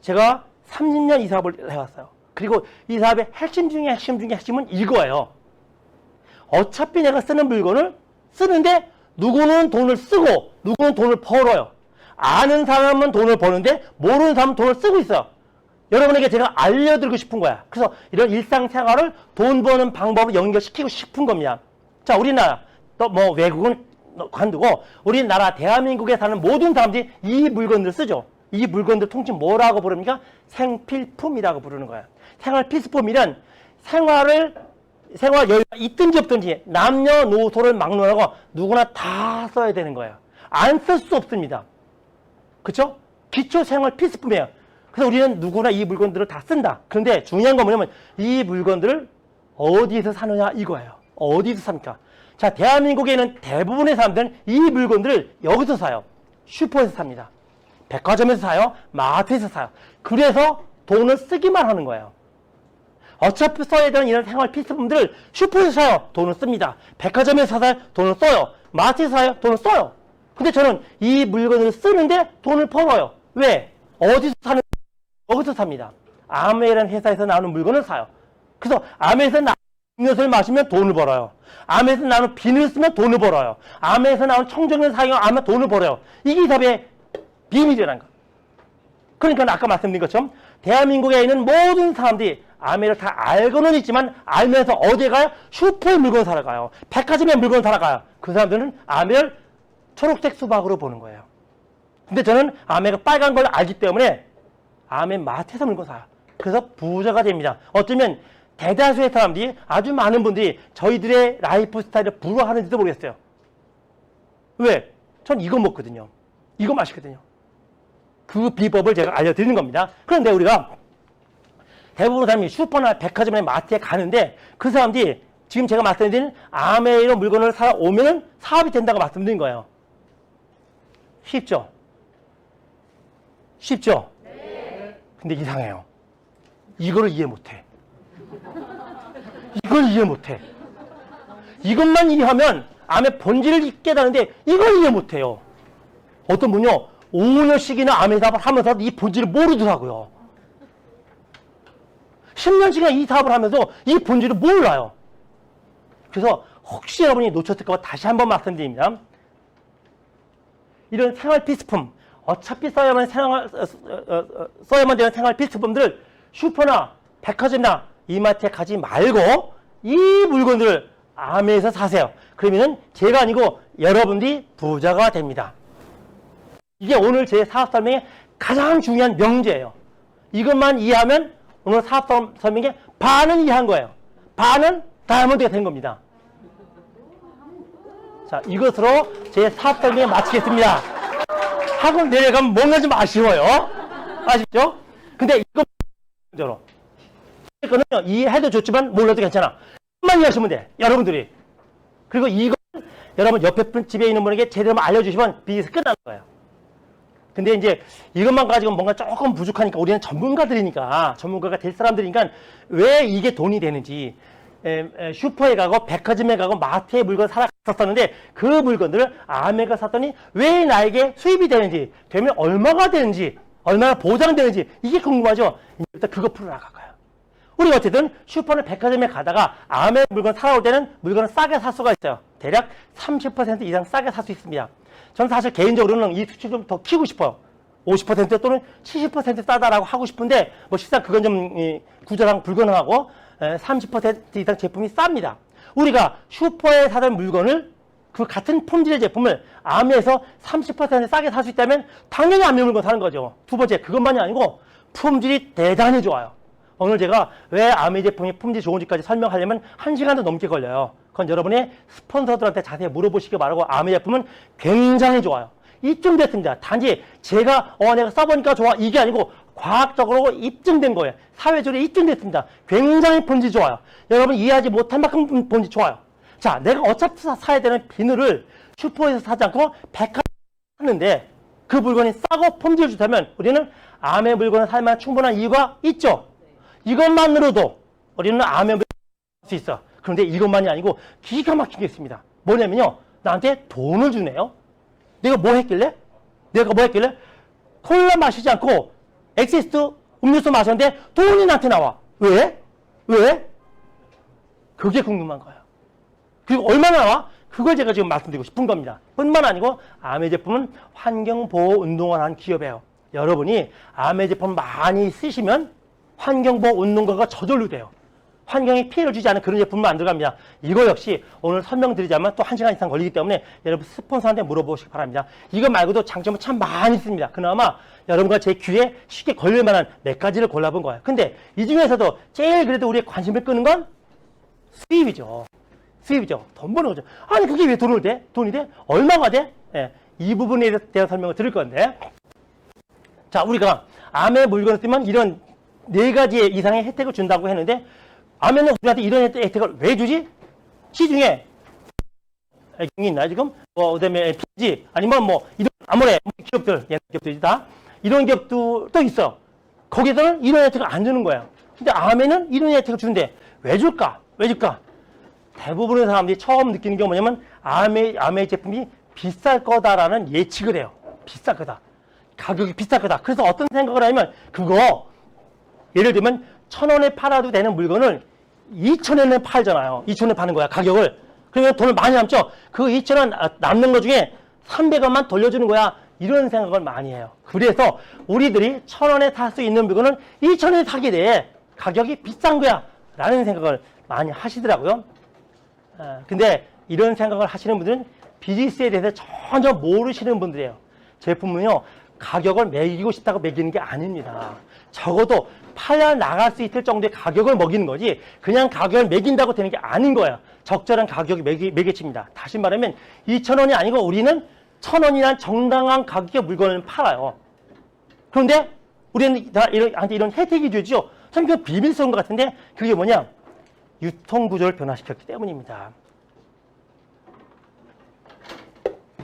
제가 30년 이 사업을 해왔어요. 그리고 이 사업의 핵심 중에 핵심은 이거예요. 어차피 내가 쓰는 물건을 쓰는데 누구는 돈을 쓰고 누구는 돈을 벌어요. 아는 사람은 돈을 버는데 모르는 사람은 돈을 쓰고 있어요. 여러분에게 제가 알려드리고 싶은 거야. 그래서 이런 일상생활을 돈 버는 방법으로 연결시키고 싶은 겁니다. 자, 우리나라 또 뭐 외국은 관두고 우리나라 대한민국에 사는 모든 사람들이 이 물건들을 쓰죠. 이 물건들 통칭 뭐라고 부릅니까? 생필품이라고 부르는 거예요. 생활필수품이란 생활 여유가 있든지 없든지 남녀노소를 막론하고 누구나 다 써야 되는 거예요. 안 쓸 수 없습니다. 그렇죠? 기초 생활 필수품이에요. 그래서 우리는 누구나 이 물건들을 다 쓴다. 그런데 중요한 건 뭐냐면 이 물건들을 어디에서 사느냐 이거예요. 어디서 삽니까? 자, 대한민국에 있는 대부분의 사람들은 이 물건들을 여기서 사요. 슈퍼에서 삽니다. 백화점에서 사요. 마트에서 사요. 그래서 돈을 쓰기만 하는 거예요. 어차피 써야 되는 이런 생활 필수품들을 슈퍼에서 사요. 돈을 씁니다. 백화점에서 사요. 돈을 써요. 마트에서 사요. 돈을 써요. 근데 저는 이 물건을 쓰는데 돈을 벌어요. 왜? 어디서 사는? 여기서 삽니다. 아메라는 회사에서 나오는 물건을 사요. 그래서 아메에서 나오는 음료수를 마시면 돈을 벌어요. 아메에서 나오는 비누를 쓰면 돈을 벌어요. 아메에서 나오는 청정을 사용하면 돈을 벌어요. 이게 이 사업의 비밀이라는 거. 그러니까 아까 말씀드린 것처럼 대한민국에 있는 모든 사람들이 아메를 다 알고는 있지만 알면서 어디에 가요? 슈퍼에 물건 사러 가요. 백화점에 물건 사러 가요. 그 사람들은 아메를 초록색 수박으로 보는 거예요. 근데 저는 아메가 빨간 걸 알기 때문에 아메 마트에서 물건 사요. 그래서 부자가 됩니다. 어쩌면 대다수의 사람들이, 아주 많은 분들이 저희들의 라이프 스타일을 부러워하는지도 모르겠어요. 왜? 전 이거 먹거든요. 이거 마시거든요. 그 비법을 제가 알려드리는 겁니다. 그런데 우리가 대부분 사람이 슈퍼나 백화점이나 마트에 가는데 그 사람들이 지금 제가 말씀드린 아메이로 물건을 사러 오면은 사업이 된다고 말씀드린 거예요. 쉽죠? 쉽죠? 네. 근데 이상해요. 이거를 이해 못해. 이걸 이해 못해. 이것만 이해하면 아메 본질을 깨닫는데 이걸 이해 못해요. 어떤 분요 5년씩이나 아메 사업을 하면서 이 본질을 모르더라고요. 10년씩이나 이 사업을 하면서 이 본질을 몰라요. 그래서 혹시 여러분이 놓쳤을까 봐 다시 한번 말씀드립니다. 이런 생활 필수품, 어차피 써야만 되는 생활 필수품들을 슈퍼나 백화점이나 이마트에 가지 말고 이 물건들을 아메에서 사세요. 그러면은 제가 아니고 여러분들이 부자가 됩니다. 이게 오늘 제 사업 설명의 가장 중요한 명제예요. 이것만 이해하면 오늘 사업 설명의 반은 이해한 거예요. 반은 다이아몬드가 된 겁니다. 자, 이것으로 제 사업 설명을 마치겠습니다. 학원 내려가면 뭔가 좀 아쉬워요. 아쉽죠? 근데 이거 이거는 이해해도 좋지만 몰라도 괜찮아. 이것만 이해하시면 돼. 여러분들이. 그리고 이건 여러분 옆에 집에 있는 분에게 제대로 알려주시면 비즈니스 끝나는 거예요. 근데 이제 이것만 가지고 뭔가 조금 부족하니까 우리는 전문가가 될 사람들이니까 왜 이게 돈이 되는지 슈퍼에 가고 백화점에 가고 마트에 물건 사러 갔었는데 그 물건들을 아메가 샀더니 왜 나에게 수입이 되는지, 되면 얼마가 되는지, 얼마나 보장되는지 이게 궁금하죠? 이제부터 그거 풀어나갈 거예요. 우리가 어쨌든 슈퍼나 백화점에 가다가 아메 물건 사러 올 때는 물건을 싸게 살 수가 있어요. 대략 30% 이상 싸게 살 수 있습니다. 저는 사실 개인적으로는 이 수치 좀 더 키우고 싶어요. 50% 또는 70% 싸다라고 하고 싶은데 뭐 실상 그건 좀 구조상 불가능하고 30% 이상 제품이 쌉니다. 우리가 슈퍼에 사던 물건을 그 같은 품질의 제품을 아메에서 30% 싸게 살 수 있다면 당연히 아메 물건 사는 거죠. 두 번째, 그것만이 아니고 품질이 대단히 좋아요. 오늘 제가 왜 아메 제품이 품질이 좋은지까지 설명하려면 1시간도 넘게 걸려요. 그건 여러분의 스폰서들한테 자세히 물어보시기 바라고 아메 제품은 굉장히 좋아요. 입증됐습니다. 단지 제가 내가 써보니까 좋아 이게 아니고 과학적으로 입증된 거예요. 사회적으로 입증됐습니다. 굉장히 본질 좋아요. 여러분 이해하지 못할 만큼 본질 좋아요. 자, 내가 어차피 사야 되는 비누를 슈퍼에서 사지 않고 백화점에서 샀는데 그 물건이 싸고 품질 좋다면 우리는 아메 물건을 살 만한 충분한 이유가 있죠. 이것만으로도 우리는 아메 물건을 살 수 있어. 그런데 이것만이 아니고 기가 막힌 게 있습니다. 뭐냐면요, 나한테 돈을 주네요. 내가 뭐 했길래? 콜라 마시지 않고 엑시스트 음료수 마셨는데 돈이 나한테 나와. 왜? 왜? 그게 궁금한 거예요. 그리고 얼마나 나와? 그걸 제가 지금 말씀드리고 싶은 겁니다. 뿐만 아니고 아메 제품은 환경보호운동을 한 기업이에요. 여러분이 아메 제품 많이 쓰시면 환경보호운동가가 저절로 돼요. 환경에 피해를 주지 않은 그런 제품을 만들어갑니다. 이거 역시 오늘 설명드리자면 또 1시간 이상 걸리기 때문에 여러분 스폰서한테 물어보시기 바랍니다. 이거 말고도 장점은 참 많이 있습니다. 그나마 여러분과 제 귀에 쉽게 걸릴 만한 몇 가지를 골라본 거예요. 근데 이 중에서도 제일 그래도 우리의 관심을 끄는 건 수입이죠. 수입이죠. 돈 버는 거죠. 아니 그게 왜 돈을 돼? 돈이 돼? 얼마가 돼? 예, 이 부분에 대한 설명을 드릴 건데, 자, 우리가 아메 물건을 쓰면 이런 4가지 이상의 혜택을 준다고 했는데, 아메는 우리한테 이런 혜택을 왜 주지? 시중에 애경이 있나요 지금? 그다음에 PG 아니면 뭐 이런 아무래 기업들, 옛날 기업들이 다 이런 기업도 또 있어. 거기서는 이런 혜택을 안 주는 거예요. 근데 아메는 이런 혜택을 주는데 왜 줄까? 왜 줄까? 대부분의 사람들이 처음 느끼는 게 뭐냐면 아메 제품이 비쌀 거다라는 예측을 해요. 비쌀 거다. 가격이 비쌀 거다. 그래서 어떤 생각을 하냐면 그거 예를 들면 1,000원에 팔아도 되는 물건을 2,000원에 팔잖아요. 2,000원에 파는 거야, 가격을. 그러면 돈을 많이 남죠. 그 2,000원 남는 것 중에 300원만 돌려주는 거야. 이런 생각을 많이 해요. 그래서 우리들이 1,000원에 살 수 있는 물건은 2,000원에 사게 돼. 가격이 비싼 거야. 라는 생각을 많이 하시더라고요. 근데 이런 생각을 하시는 분들은 비즈니스에 대해서 전혀 모르시는 분들이에요. 제품은요, 가격을 매기고 싶다고 매기는 게 아닙니다. 적어도 팔려 나갈 수 있을 정도의 가격을 먹이는 거지 그냥 가격을 매긴다고 되는 게 아닌 거예요. 적절한 가격이 매개칩니다. 다시 말하면 2,000원이 아니고 우리는 1,000원이란 정당한 가격의 물건을 팔아요. 그런데 우리는 이런 혜택이 주죠. 참 그 비밀스러운 것 같은데 그게 뭐냐? 유통구조를 변화시켰기 때문입니다.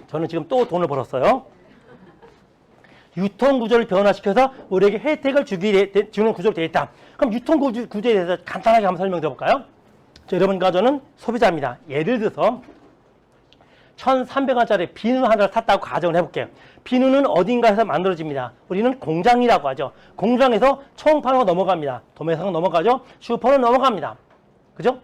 저는 지금 또 돈을 벌었어요. 유통구조를 변화시켜서 우리에게 혜택을 주는 구조로 되어 있다. 그럼 유통구조에 대해서 간단하게 한번 설명드려볼까요? 여러분과 저는 소비자입니다. 예를 들어서 1,300원짜리 비누 하나를 샀다고 가정을 해볼게요. 비누는 어딘가에서 만들어집니다. 우리는 공장이라고 하죠. 공장에서 총판으로 넘어갑니다. 도매상으로 넘어가죠. 슈퍼로 넘어갑니다. 그죠?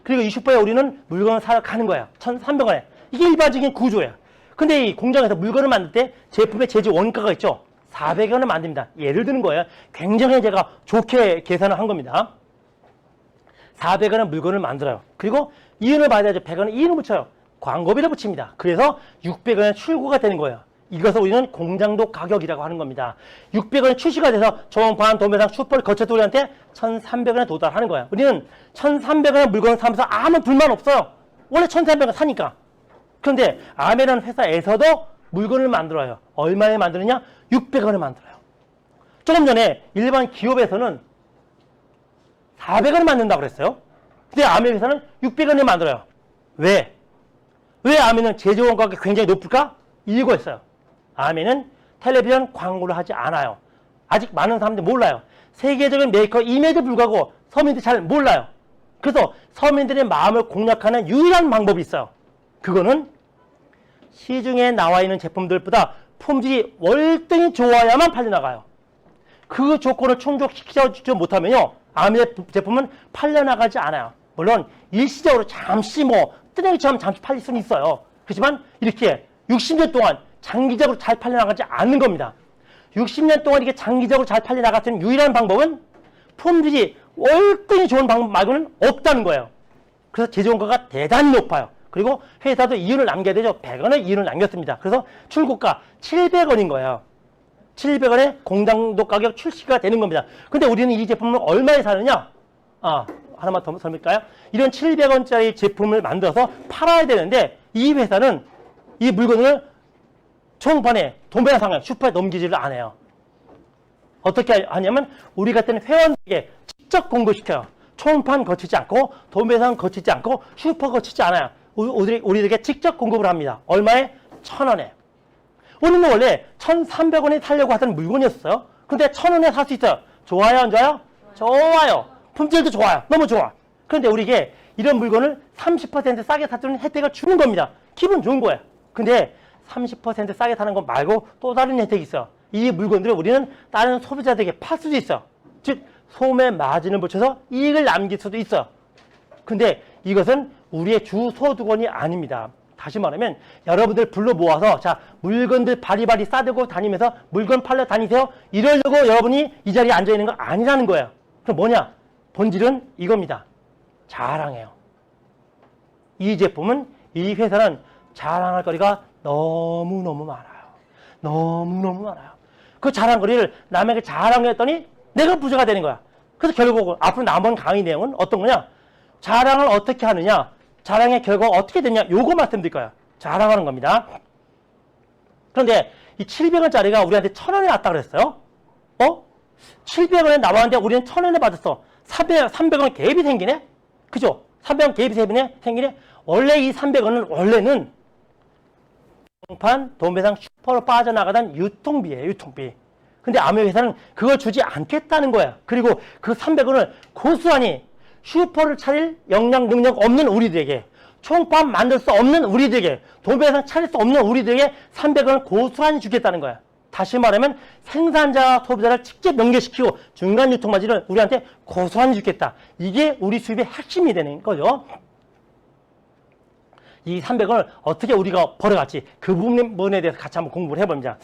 그리고 이 슈퍼에 우리는 물건을 사러 가는 거예요. 1,300원에. 이게 일반적인 구조예요. 근데 이 공장에서 물건을 만들 때 제품의 제조 원가가 있죠. 400원을 만듭니다. 예를 드는 거예요. 굉장히 제가 좋게 계산을 한 겁니다. 400원의 물건을 만들어요. 그리고 이윤을 받아야죠. 100원에 이윤을 붙여요. 광고비를 붙입니다. 그래서 600원의 출고가 되는 거예요. 이것을 우리는 공장도 가격이라고 하는 겁니다. 600원에 출시가 돼서 종판, 도매상, 슈퍼를 거쳐서 우리한테 1,300원에 도달하는 거예요. 우리는 1,300원의 물건을 사면서 아무 불만 없어요. 원래 1,300원 사니까. 그런데 아메라는 회사에서도 물건을 만들어요. 얼마에 만드느냐? 600원에 만들어요. 조금 전에 일반 기업에서는 400원에 만든다고 그랬어요. 근데 아메 회사는 600원에 만들어요. 왜? 왜 아메는 제조 원가가 굉장히 높을까? 이유가 있어요. 아메는 텔레비전 광고를 하지 않아요. 아직 많은 사람들이 몰라요. 세계적인 메이커임에도 불구하고 서민들이 잘 몰라요. 그래서 서민들의 마음을 공략하는 유일한 방법이 있어요. 그거는 시중에 나와 있는 제품들보다 품질이 월등히 좋아야만 팔려나가요. 그 조건을 충족시키지 못하면요, 아메 제품은 팔려나가지 않아요. 물론 일시적으로 잠시 뜨내기처럼 잠시 팔릴 수는 있어요. 그렇지만 이렇게 60년 동안 장기적으로 잘 팔려나가지 않는 겁니다. 60년 동안 이렇게 장기적으로 잘 팔려나갔던 유일한 방법은 품질이 월등히 좋은 방법 말고는 없다는 거예요. 그래서 제조원가가 대단히 높아요. 그리고 회사도 이윤을 남겨야 되죠. 100원의 이윤을 남겼습니다. 그래서 출고가 700원인 거예요. 700원에 공장도 가격 출시가 되는 겁니다. 근데 우리는 이 제품을 얼마에 사느냐? 하나만 더 설명할까요? 이런 700원짜리 제품을 만들어서 팔아야 되는데 이 회사는 이 물건을 총판에 도매상에 슈퍼에 넘기지를 않아요. 어떻게 하냐면 우리 같은 회원에게 직접 공급시켜요. 총판 거치지 않고 도매상 거치지 않고 슈퍼 거치지 않아요. 우리에게 직접 공급을 합니다. 얼마에? 1,000원에. 우리는 원래 1,300원에 사려고 하던 물건이었어요. 근데 1,000원에 살 수 있어요. 좋아요, 안 좋아요? 좋아요. 품질도 좋아요. 너무 좋아. 그런데 우리에게 이런 물건을 30% 싸게 사주는 혜택을 주는 겁니다. 기분 좋은 거예요. 근데 30% 싸게 사는 것 말고 또 다른 혜택이 있어요. 이 물건들을 우리는 다른 소비자들에게 팔 수도 있어. 즉 소매 마진을 붙여서 이익을 남길 수도 있어. 근데 이것은 우리의 주 소득원이 아닙니다. 다시 말하면 여러분들 불러 모아서 자 물건들 바리바리 싸들고 다니면서 물건 팔러 다니세요. 이러려고 여러분이 이 자리에 앉아 있는 거 아니라는 거예요. 그럼 뭐냐? 본질은 이겁니다. 자랑해요. 이 제품은 이 회사는 자랑할 거리가 너무너무 많아요. 너무너무 많아요. 그 자랑거리를 남에게 자랑했더니 내가 부자가 되는 거야. 그래서 결국 앞으로 남은 강의 내용은 어떤 거냐? 자랑을 어떻게 하느냐? 자랑의 결과가 어떻게 되냐? 요거 말씀드릴 거예요. 자랑하는 겁니다. 그런데 이 700원짜리가 우리한테 1000원에 왔다 그랬어요. 700원에 나왔는데 우리는 1000원에 받았어. 300원 갭이 생기네? 그죠? 300원 갭이 생기네? 원래 이 300원은 원래는 동판, 도매상, 슈퍼로 빠져나가던 유통비예요. 유통비. 근데 아메회사는 그걸 주지 않겠다는 거야. 그리고 그 300원을 고스란히 슈퍼를 차릴 역량, 능력 없는 우리들에게, 총밥 만들 수 없는 우리들에게, 도매상 차릴 수 없는 우리들에게 300원을 고스란히 주겠다는 거야. 다시 말하면 생산자와 소비자를 직접 연결시키고 중간 유통마진을 우리한테 고스란히 주겠다. 이게 우리 수입의 핵심이 되는 거죠. 이 300원을 어떻게 우리가 벌어갈지 그 부분에 대해서 같이 한번 공부를 해봅니다.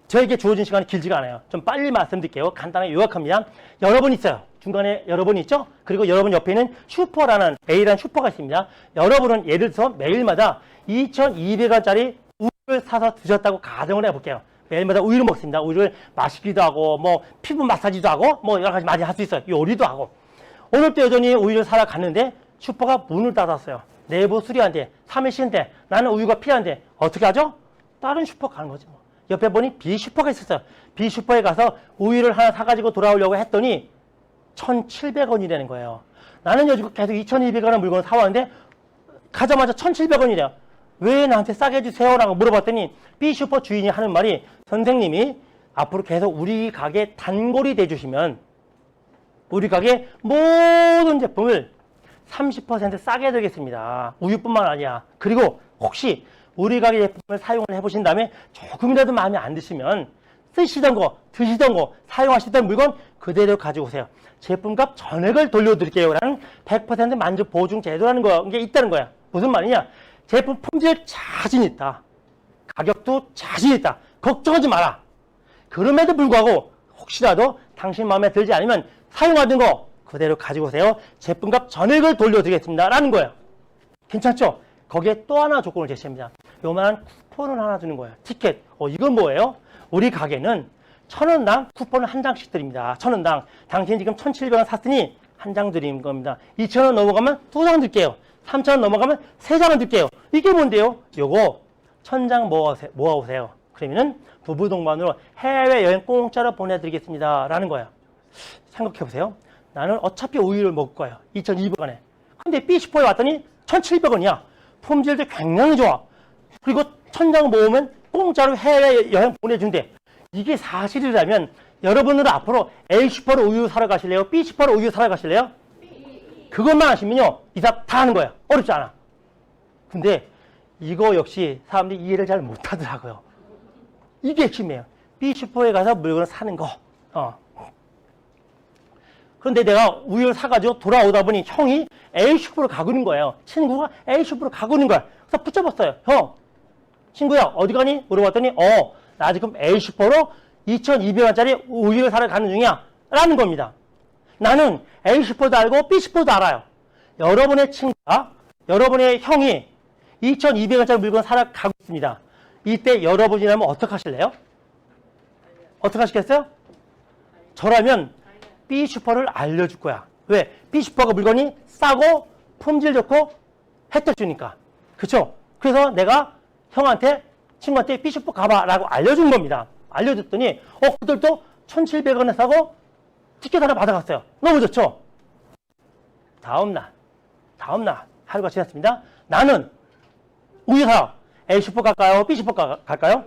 저에게 주어진 시간이 길지가 않아요. 좀 빨리 말씀드릴게요. 간단하게 요약합니다. 여러분 있어요. 중간에 여러분이 있죠? 그리고 여러분 옆에는 슈퍼라는 A라는 슈퍼가 있습니다. 여러분은 예를 들어서 매일마다 2,200원짜리 우유를 사서 드셨다고 가정을 해볼게요. 매일마다 우유를 먹습니다. 우유를 마시기도 하고 뭐 피부 마사지도 하고 뭐 여러 가지 많이 할 수 있어요. 요리도 하고. 오늘도 여전히 우유를 사러 갔는데 슈퍼가 문을 닫았어요. 내부 수리한데 3일 쉬는데 나는 우유가 필요한데 어떻게 하죠? 다른 슈퍼 가는 거지 뭐. 옆에 보니 B슈퍼가 있었어요. B슈퍼에 가서 우유를 하나 사가지고 돌아오려고 했더니 1,700원이라는 거예요. 나는 요즘 계속 2,200원의 물건을 사왔는데 가자마자 1,700원이래요. 왜 나한테 싸게 해주세요? 라고 물어봤더니 B슈퍼 주인이 하는 말이 선생님이 앞으로 계속 우리 가게 단골이 돼주시면 우리 가게 모든 제품을 30% 싸게 드리겠습니다. 우유뿐만 아니야. 그리고 혹시 우리 가게 제품을 사용을 해보신 다음에 조금이라도 마음에 안 드시면 쓰시던 거, 드시던 거, 사용하시던 물건 그대로 가지고 오세요. 제품값 전액을 돌려드릴게요. 라는 100% 만족 보증 제도라는 게 있다는 거야. 무슨 말이냐? 제품 품질 자신 있다. 가격도 자신 있다. 걱정하지 마라. 그럼에도 불구하고 혹시라도 당신 마음에 들지 않으면 사용하던 거 그대로 가지고 오세요. 제품값 전액을 돌려드리겠습니다. 라는 거예요. 괜찮죠? 거기에 또 하나 조건을 제시합니다. 요만한 쿠폰을 하나 주는 거예요. 티켓. 이건 뭐예요? 우리 가게는 1,000원당 쿠폰을 한 장씩 드립니다. 1,000원당. 당신이 지금 1,700원 샀으니 한 장 드리는 겁니다. 2,000원 넘어가면 2장 드릴게요. 3,000원 넘어가면 3장을 드릴게요. 이게 뭔데요? 요거 1,000장 모아오세요. 그러면은 부부 동반으로 해외여행 공짜로 보내드리겠습니다. 라는 거예요. 생각해보세요. 나는 어차피 우유를 먹을 거예요. 2,200원에. 근데 B슈퍼에 왔더니 1,700원이야. 품질도 굉장히 좋아. 그리고 1,000장 모으면 공짜로 해외여행 보내준대. 이게 사실이라면 여러분들은 앞으로 A슈퍼로 우유 사러 가실래요? B슈퍼로 우유 사러 가실래요? 그것만 하시면요. 이사 다 하는 거예요. 어렵지 않아. 근데 이거 역시 사람들이 이해를 잘 못하더라고요. 이게 핵심이에요. B슈퍼에 가서 물건을 사는 거. 그런데 내가 우유를 사가지고 돌아오다 보니 형이 A슈퍼로 가고 있는 거예요. 친구가 A슈퍼로 가고 있는 거야. 그래서 붙잡았어요. 형, 친구야 어디 가니? 물어봤더니 나 지금 A슈퍼로 2,200원짜리 우유를 사러 가는 중이야. 라는 겁니다. 나는 A슈퍼도 알고 B슈퍼도 알아요. 여러분의 친구가, 여러분의 형이 2,200원짜리 물건 사러 가고 있습니다. 이때 여러분이라면 어떻게 하실래요? 어떻게 하시겠어요? 저라면 B슈퍼를 알려줄 거야. 왜? B슈퍼가 물건이 싸고 품질 좋고 혜택 주니까. 그쵸? 그래서 내가 형한테, 친구한테 B슈퍼 가봐 라고 알려준 겁니다. 알려줬더니 그들도 1,700원에 사고 티켓 하나 받아갔어요. 너무 좋죠? 다음날 하루가 지났습니다. 나는 우유 사러 A슈퍼 갈까요? B슈퍼 갈까요?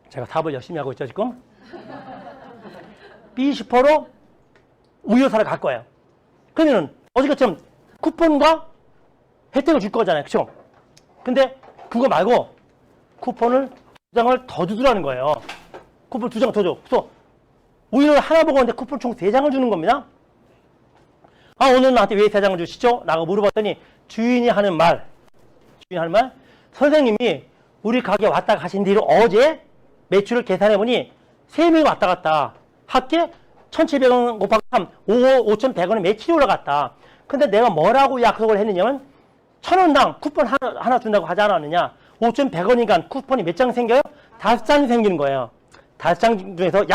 제가 답을 열심히 하고 있죠 지금? B슈퍼로 우유 사러 갈 거예요. 그러면 어제처럼 쿠폰과 혜택을 줄 거잖아요. 그쵸? 근데 그거 말고 쿠폰을 2장을 더 주더라는 거예요. 쿠폰 2장 더 줘. 그래서 우유를 하나 먹었는데 쿠폰 총 3장을 주는 겁니다. 아, 오늘 나한테 왜 3장을 주시죠? 라고 물어봤더니 주인이 하는 말, 선생님이 우리 가게 왔다 가신 뒤로 어제 매출을 계산해보니 3명이 왔다 갔다. 합계 1,700원 곱하기 3, 5,100원의 매출이 올라갔다. 근데 내가 뭐라고 약속을 했느냐면 1,000원당 쿠폰 하나 준다고 하지 않았느냐. 5,100원이니까 쿠폰이 몇 장 생겨요? 5장이 생기는 거예요. 5장 중에서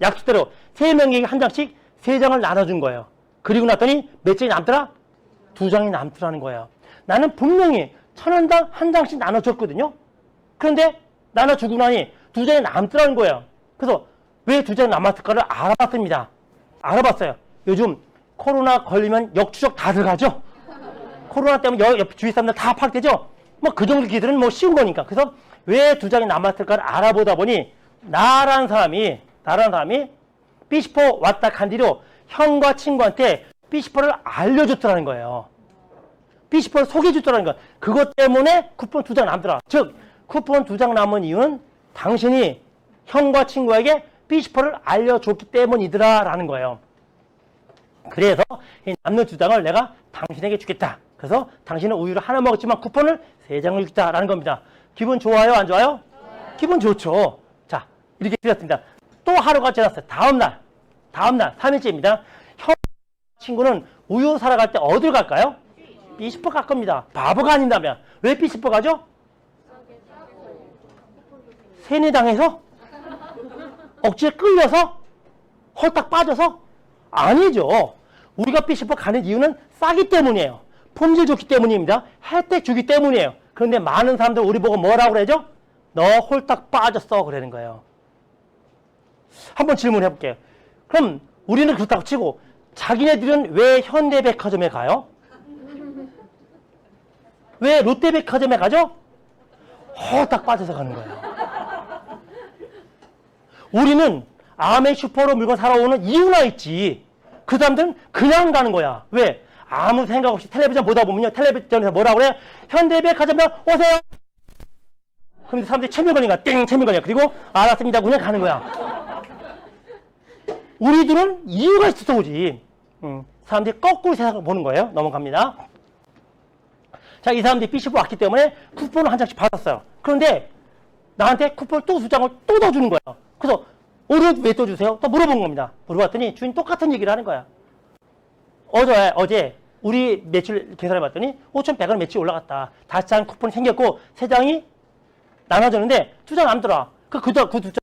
약속대로 3명에게 한 장씩 3장을 나눠준 거예요. 그리고 났더니 몇 장이 남더라? 2장이 남더라는 거예요. 나는 분명히 1,000원당 한 장씩 나눠줬거든요. 그런데 나눠주고 나니 2장이 남더라는 거예요. 그래서 왜 2장이 남았을까를 알아봤습니다. 알아봤어요. 요즘 코로나 걸리면 역추적 다 들어가죠? 코로나 때문에 주위 사람들 다 파악되죠? 뭐 그 정도 기들은 뭐 쉬운 거니까. 그래서 왜 2장이 남았을까를 알아보다 보니 나라는 사람이 삐시포 왔다 간 뒤로 형과 친구한테 삐시포를 알려줬더라는 거예요. 삐시포를 소개해줬더라는 거예요. 그것 때문에 쿠폰 2장 남더라. 즉 쿠폰 2장 남은 이유는 당신이 형과 친구에게 삐시포를 알려줬기 때문이더라 라는 거예요. 그래서 이 남는 2장을 내가 당신에게 주겠다. 그래서 당신은 우유를 하나 먹었지만 쿠폰을 3장을 주겠다 라는 겁니다. 기분 좋아요? 안 좋아요? 기분 좋죠. 자, 이렇게 드렸습니다. 또 하루가 지났어요. 다음날 3일째입니다. 형 친구는 우유 사러 갈 때 어딜 갈까요? 삐시포 갈 겁니다. 바보가 아닌다면. 왜 삐시포 가죠? 세뇌당해서? 억지에 끌려서? 홀딱 빠져서? 아니죠. 우리가 삐시포 가는 이유는 싸기 때문이에요. 품질 좋기 때문입니다. 혜택 주기 때문이에요. 그런데 많은 사람들 우리 보고 뭐라고 그러죠? 너 홀딱 빠졌어 그러는 거예요. 한번 질문해 볼게요. 그럼 우리는 그렇다고 치고 자기네들은 왜 현대백화점에 가요? 왜 롯데백화점에 가죠? 홀딱 빠져서 가는 거예요. 우리는 아메슈퍼로 물건 사러 오는 이유가 있지. 그 사람들은 그냥 가는 거야. 왜? 아무 생각 없이 텔레비전 보다 보면요. 텔레비전에서 뭐라고 그래? 현대백화점에 오세요. 그럼 사람들이 체면 걸리니까 땡 체면 걸려. 그리고 알았습니다. 그냥 가는 거야. 우리들은 이유가 있어서 오지. 사람들이 거꾸로 세상을 보는 거예요. 넘어갑니다. 자, 이 사람들이 삐시포 왔기 때문에 쿠폰을 한 장씩 받았어요. 그런데 나한테 쿠폰을 또 2장을 또 더 주는 거예요. 그래서 오늘 왜 또 주세요? 또 물어본 겁니다. 물어봤더니 주인 똑같은 얘기를 하는 거야. 어제 우리 매출 계산해봤더니 5,100원 매출이 올라갔다. 5장 쿠폰이 생겼고 3장이 나눠졌는데 2장 남더라. 그 2장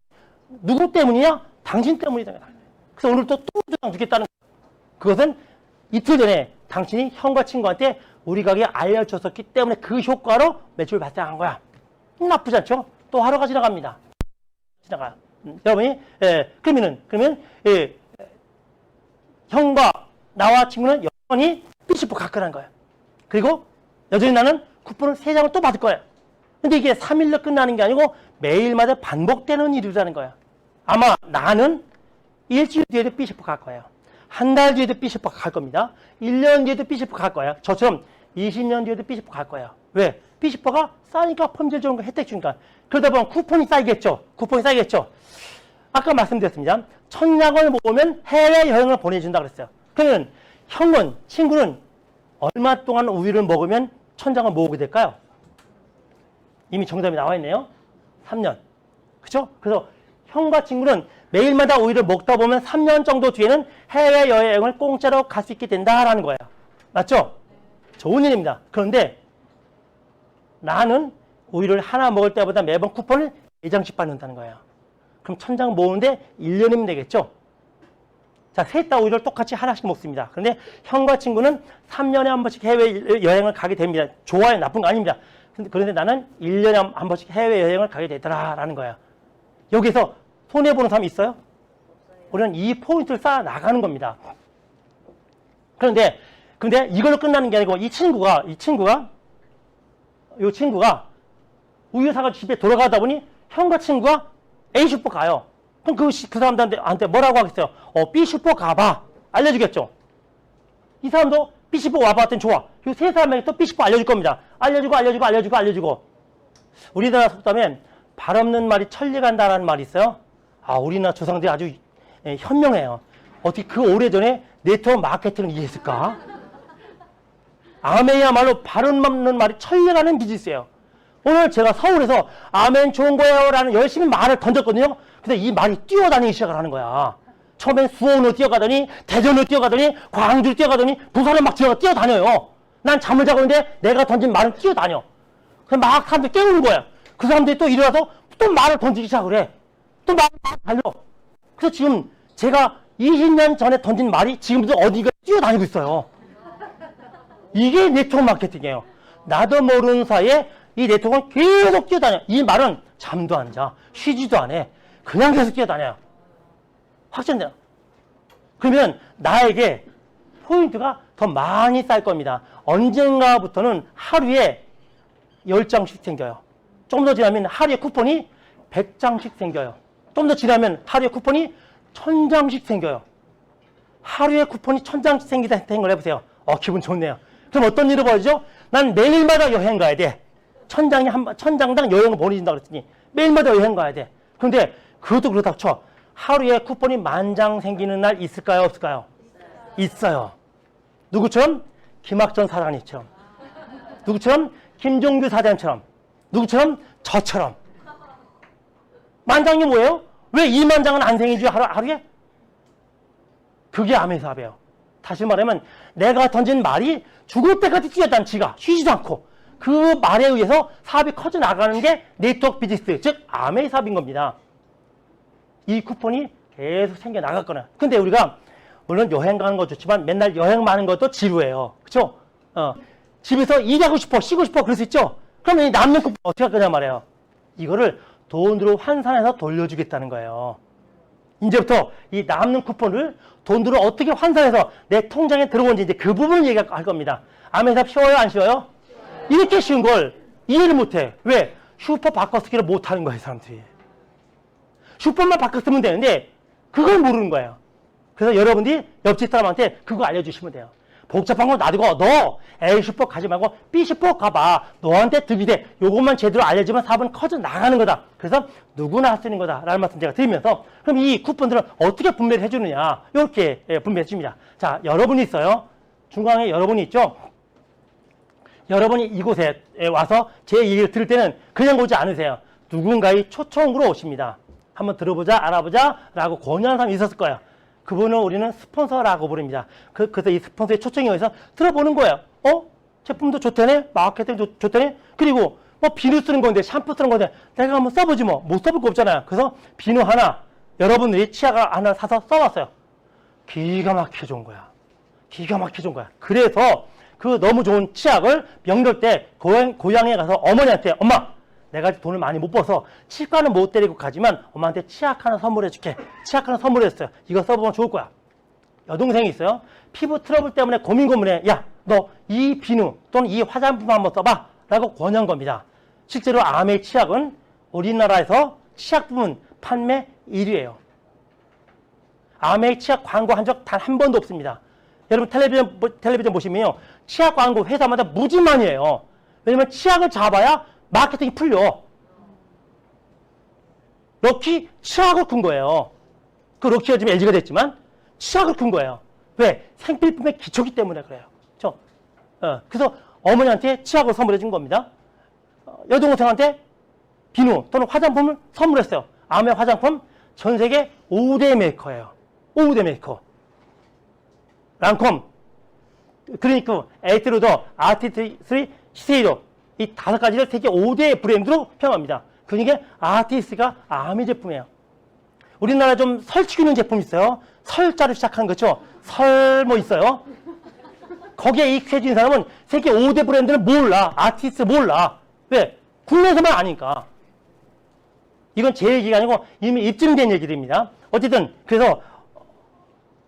누구 때문이냐? 당신 때문이다. 그래서 오늘 또 2장 주겠다는 거야. 그것은 이틀 전에 당신이 형과 친구한테 우리 가게 알려줬었기 때문에 그 효과로 매출을 발생한 거야. 나쁘지 않죠? 또 하루가 지나갑니다. 지나가요. 여러분이 그러면 형과 나와 친구는 여전히 삐시포 가까운 거예요. 그리고 여전히 나는 쿠폰을 3장을 또 받을 거예요. 근데 이게 3일로 끝나는 게 아니고 매일마다 반복되는 일이라는 거예요. 아마 나는 일주일 뒤에도 삐시포 갈 거예요. 한 달 뒤에도 삐시포 갈 겁니다. 1년 뒤에도 삐시포 갈 거예요. 저처럼 20년 뒤에도 삐시포 갈 거예요. 왜? 삐시포가 싸니까 품질 좋은 거 혜택 주니까. 그러다 보면 쿠폰이 쌓이겠죠. 아까 말씀드렸습니다. 1,000장을 모으면 해외여행을 보내준다 그랬어요. 그러면 형은, 친구는 얼마 동안 우유를 먹으면 1,000장을 모으게 될까요? 이미 정답이 나와 있네요. 3년. 그렇죠? 그래서 형과 친구는 매일마다 우유를 먹다 보면 3년 정도 뒤에는 해외여행을 공짜로 갈 수 있게 된다라는 거예요. 맞죠? 좋은 일입니다. 그런데 나는 우유를 하나 먹을 때보다 매번 쿠폰을 4장씩 받는다는 거예요. 그럼 1,000장 모으는데 1년이면 되겠죠? 자, 셋 다 우유를 똑같이 하나씩 먹습니다. 그런데 형과 친구는 3년에 한 번씩 해외여행을 가게 됩니다. 좋아요, 나쁜 거 아닙니다. 그런데 나는 1년에 한 번씩 해외여행을 가게 되더라라는 거예요. 여기서 손해보는 사람이 있어요? 우리는 이 포인트를 쌓아 나가는 겁니다. 그런데 이걸로 끝나는 게 아니고 이 친구가 우유 사가지고 집에 돌아가다 보니 형과 친구가 A슈퍼 가요. 그럼 그 사람들한테 뭐라고 하겠어요? B슈퍼 가봐. 알려주겠죠? 이 사람도 B슈퍼 와봐 했더니 좋아. 이 세 사람에게 또 B슈퍼 알려줄 겁니다. 알려주고. 우리나라 속담엔 발 없는 말이 천리 간다라는 말이 있어요. 아, 우리나라 조상들이 아주 현명해요. 어떻게 그 오래전에 네트워크 마케팅을 이해했을까? 아멘이야말로 발 없는 말이 천리 가는 비즈니스예요. 오늘 제가 서울에서 아멘 좋은 거예요 라는 열심히 말을 던졌거든요. 근데 이 말이 뛰어다니기 시작을 하는 거야. 처음엔 수원으로 뛰어가더니 대전으로 뛰어가더니 광주로 뛰어가더니 부산을 막 뛰어다녀요. 난 잠을 자고 있는데 내가 던진 말은 뛰어다녀. 그래서 막 사람들 깨우는 거야. 그 사람들이 또 일어나서 또 말을 던지기 시작을 해. 또 말을 달려. 그래서 지금 제가 20년 전에 던진 말이 지금도 어디가 뛰어다니고 있어요. 이게 네트워크 마케팅이에요. 나도 모르는 사이에 이 네트워크는 계속 뛰어다녀요. 이 말은 잠도 안 자, 쉬지도 안 해. 그냥 계속 뛰어다녀요. 확신돼요. 그러면 나에게 포인트가 더 많이 쌓일 겁니다. 언젠가부터는 하루에 10장씩 생겨요. 좀 더 지나면 하루에 쿠폰이 100장씩 생겨요. 좀 더 지나면 하루에 쿠폰이 1000장씩 생겨요. 하루에 쿠폰이 1000장씩 생기다 생각을 해보세요. 기분 좋네요. 그럼 어떤 일이 벌어지죠? 난 매일마다 여행 가야 돼. 1000장당 여행을 보내준다 그랬더니 매일마다 여행 가야 돼. 그런데 그것도 그렇다고 쳐. 하루에 쿠폰이 10,000장 생기는 날 있을까요? 없을까요? 있어요. 누구처럼? 김학전 사장님처럼. 누구처럼? 김종규 사장님처럼. 누구처럼? 저처럼. 10,000장이 뭐예요? 왜 20,000장은 안 생기지 하루에? 그게 암의 사업이에요. 다시 말하면 내가 던진 말이 죽을 때까지 뛰었다는 지가 쉬지도 않고 그 말에 의해서 사업이 커져 나가는 게 네트워크 비즈니스, 즉 암의 사업인 겁니다. 이 쿠폰이 계속 생겨 나갈 거나. 근데 우리가 물론 여행 가는 거 좋지만 맨날 여행 많은 것도 지루해요. 그렇죠? 집에서 일하고 싶어, 쉬고 싶어 그럴 수 있죠? 그러면 이 남는 쿠폰 어떻게 할 거냐 말이에요. 이거를 돈으로 환산해서 돌려주겠다는 거예요. 이제부터 이 남는 쿠폰을 돈으로 어떻게 환산해서 내 통장에 들어오는지 이제 그 부분을 얘기할 겁니다. 암의 사업 쉬워요? 안 쉬워요? 이렇게 쉬운 걸 이해를 못해. 왜? 슈퍼 바꿔쓰기를 못하는 거예요, 사람들이. 슈퍼만 바꿔 쓰면 되는데 그걸 모르는 거예요. 그래서 여러분들이 옆집 사람한테 그거 알려주시면 돼요. 복잡한 거 놔두고 너 A 슈퍼 가지 말고 B 슈퍼 가봐. 너한테 득이 돼. 요것만 제대로 알려주면 사업은 커져 나가는 거다. 그래서 누구나 할 수 있는 거다 라는 말씀 제가 드리면서 그럼 이 쿠폰들은 어떻게 분배를 해주느냐 이렇게 분배해 줍니다. 자, 여러분이 있어요. 중앙에 여러분이 있죠. 여러분이 이곳에 와서 제 얘기를 들을 때는 그냥 오지 않으세요. 누군가의 초청으로 오십니다. 한번 들어보자, 알아보자 라고 권유하는 사람이 있었을 거예요. 그분은 우리는 스폰서라고 부릅니다. 그래서 이 스폰서의 초청에 의해서 들어보는 거예요. 제품도 좋다네? 마케팅 좋다네? 그리고 뭐 비누 쓰는 건데, 샴푸 쓰는 건데 내가 한번 써보지 뭐. 못 써볼 거 없잖아요. 그래서 비누 하나, 여러분들이 치약 하나 사서 써봤어요. 기가 막히게 좋은 거야. 기가 막히게 좋은 거야. 그래서 그 너무 좋은 치약을 명절 때 고향에 가서 어머니한테 엄마 내가 돈을 많이 못 벌어서 치과는 못 데리고 가지만 엄마한테 치약 하나 선물해 줄게. 치약 하나 선물했어요. 이거 써보면 좋을 거야. 여동생이 있어요. 피부 트러블 때문에 고민해. 야, 너 이 비누 또는 이 화장품 한번 써봐 라고 권유한 겁니다. 실제로 암의 치약은 우리나라에서 치약 부문 판매 1위예요. 암의 치약 광고한 적 단 한 번도 없습니다. 여러분 텔레비전 보시면요. 치약 광고 회사마다 무지 많이 해요. 왜냐면 치약을 잡아야 마케팅이 풀려. 럭키 치약을 큰 거예요. 그 럭키가 지금 LG가 됐지만 치약을 큰 거예요. 왜? 생필품의 기초기 때문에 그래요. 그렇죠? 그래서 어머니한테 치약을 선물해 준 겁니다. 여동생한테 비누 또는 화장품을 선물했어요. 암의 화장품 전 세계 5대 메이커예요. 5대 메이커. 랑콤, 클리니크, 에이트로더, 아티스트, 시세이도 이 5가지를 세계 5대 브랜드로 평합니다. 그 중에 아티스트가 암의 제품이에요. 우리나라에 좀 설치고 있는 제품 있어요. 설자로 시작하는 거죠. 설 뭐 있어요. 거기에 익숙해진 사람은 세계 5대 브랜드를 몰라. 아티스트 몰라. 왜? 국내에서만 아니까. 이건 제 얘기가 아니고 이미 입증된 얘기들입니다. 어쨌든 그래서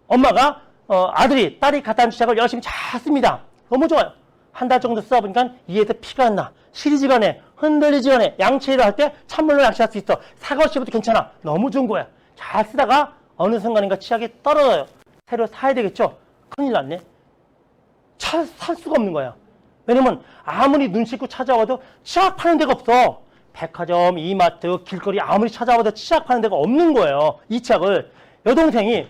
엄마가 아들이 딸이 갖다 준 치약을 열심히 잘 씁니다. 너무 좋아요. 한 달 정도 쓰다 보니까 이에서 피가 안 나. 시리지가 않아. 흔들리지가 않아. 양치를 할 때 찬물로 양치할 수 있어. 사과씨부터 괜찮아. 너무 좋은 거야. 잘 쓰다가 어느 순간인가 치약이 떨어져요. 새로 사야 되겠죠? 큰일 났네. 살 수가 없는 거야. 왜냐면 아무리 눈 씻고 찾아와도 치약 파는 데가 없어. 백화점, 이마트, 길거리 아무리 찾아봐도 치약 파는 데가 없는 거예요. 이 치약을. 여동생이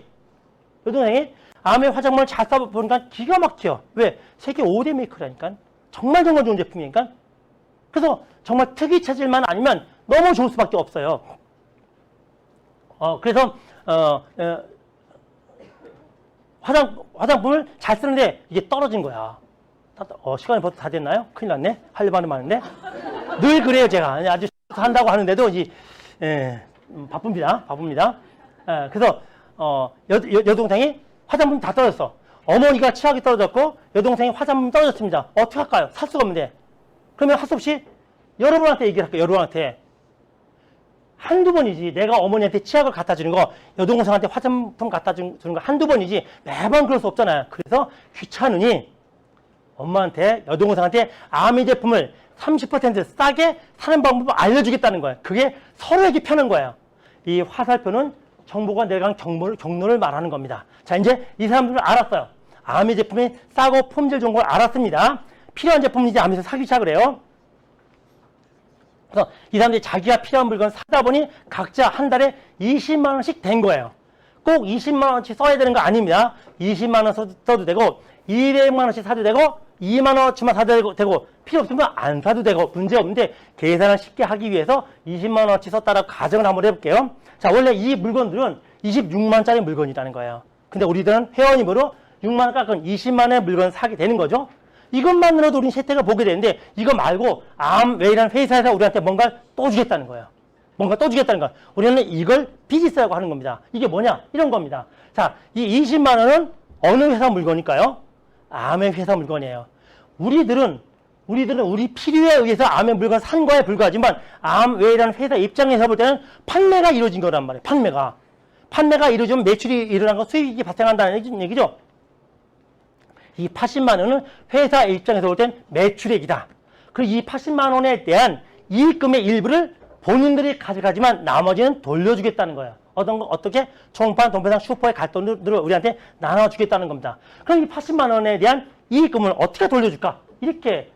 아메 화장품을 잘 써보니까 기가 막혀. 왜? 세계 5대 메이커라니까. 정말 좋은 제품이니까. 그래서 정말 특이 체질만 아니면 너무 좋을 수밖에 없어요. 그래서 화장품을 잘 쓰는데 이게 떨어진 거야. 시간이 벌써 다 됐나요? 큰일 났네. 하려고 하는 많은데. 늘 그래요, 제가. 아주 한다고 하는데도 이제 바쁩니다. 그래서 여동생이 화장품 다 떨어졌어. 어머니가 치약이 떨어졌고 여동생이 화장품 떨어졌습니다. 어떻게 할까요? 살 수가 없는데. 그러면 할 수 없이 여러분한테 얘기를 할게요. 여러분한테. 한두 번이지. 내가 어머니한테 치약을 갖다 주는 거, 여동생한테 화장품 갖다 주는 거 한두 번이지. 매번 그럴 수 없잖아요. 그래서 귀찮으니 엄마한테, 여동생한테 아미 제품을 30% 싸게 사는 방법을 알려주겠다는 거예요. 그게 서로에게 편한 거예요. 이 화살표는 정보가 내려간 경로를 말하는 겁니다. 자, 이제 이 사람들을 알았어요. 아미 제품이 싸고 품질 좋은 걸 알았습니다. 필요한 제품은 이제 아미에서 사기 시작을 해요. 그래서 이 사람들이 자기가 필요한 물건을 사다 보니 각자 한 달에 20만 원씩 된 거예요. 꼭 20만 원씩 써야 되는 거 아닙니다. 20만 원 써도 되고 200만 원씩 사도 되고 2만 원어치만 사도 되고 필요 없으면 안 사도 되고 문제 없는데 계산을 쉽게 하기 위해서 20만 원어치 썼다라고 가정을 한번 해볼게요. 자, 원래 이 물건들은 26만 원짜리 물건이라는 거예요. 근데 우리들은 회원님으로 6만 원 깎은 20만 원의 물건을 사게 되는 거죠. 이것만으로도 우리는 혜택을 보게 되는데 이거 말고 암웨이라는 회사에서 우리한테 뭔가 또 주겠다는 거예요. 우리는 이걸 비즈니스라고 하는 겁니다. 이게 뭐냐? 이런 겁니다. 자, 이 20만 원은 어느 회사 물건일까요? 암의 회사 물건이에요. 우리들은 우리 필요에 의해서 암의 물건 산 거에 불과하지만 암웨이라는 회사 입장에서 볼 때는 판매가 이루어진 거란 말이에요. 판매가 이루어지면 매출이 일어난 거 수익이 발생한다는 얘기죠. 이 80만 원은 회사 입장에서 볼 땐 매출액이다. 그리고 이 80만 원에 대한 이익금의 일부를 본인들이 가져가지만 나머지는 돌려주겠다는 거예요. 어떻게? 총판, 돈배상, 슈퍼에 갈 돈들을 우리한테 나눠주겠다는 겁니다. 그럼 이 80만 원에 대한 이익금을 어떻게 돌려줄까? 이렇게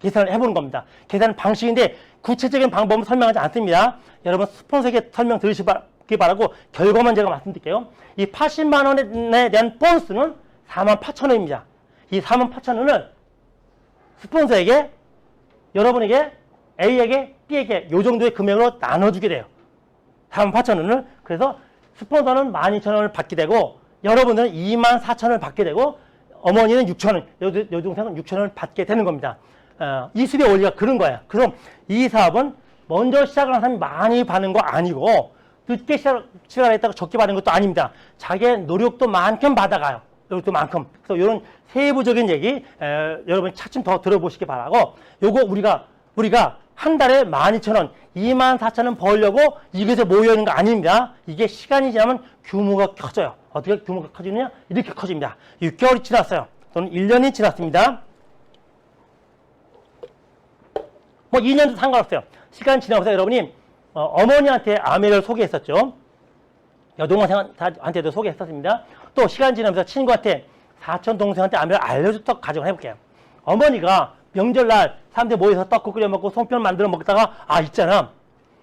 계산을 해보는 겁니다. 계산 방식인데 구체적인 방법은 설명하지 않습니다. 여러분 스폰서에게 설명 들으시기 바라고 결과만 제가 말씀드릴게요. 이 80만 원에 대한 보너스는 48,000원입니다. 이 48,000원을 스폰서에게, 여러분에게, A에게, B에게 이 정도의 금액으로 나눠주게 돼요. 48,000원을. 그래서 스폰서는 12,000원을 받게 되고 여러분들은 24,000원을 받게 되고 어머니는 6,000원, 여동생은 6,000원을 받게 되는 겁니다. 이 수입의 원리가 그런 거예요. 그럼 이 사업은 먼저 시작을 한 사람이 많이 받는 거 아니고 늦게 시작을 했다가 적게 받는 것도 아닙니다. 자기의 노력도 만큼 받아가요. 노력도만큼. 그래서 이런 세부적인 얘기 여러분 차츰 더 들어보시기 바라고, 요거 우리가 한 달에 12,000원, 24,000원 벌려고 이것에 모여있는 거 아닙니다. 이게 시간이 지나면 규모가 커져요. 어떻게 규모가 커지느냐? 이렇게 커집니다. 6개월이 지났어요. 또는 1년이 지났습니다. 뭐 2년도 상관없어요. 시간 지나면서 여러분이 어머니한테 아메를 소개했었죠. 여동생한테도 소개했었습니다. 또 시간 지나면서 친구한테, 사촌 동생한테 아메를 알려줬다고 가정을 해볼게요. 어머니가 명절날 사람들 모여서 떡국 끓여 먹고 송편 만들어 먹다가 있잖아.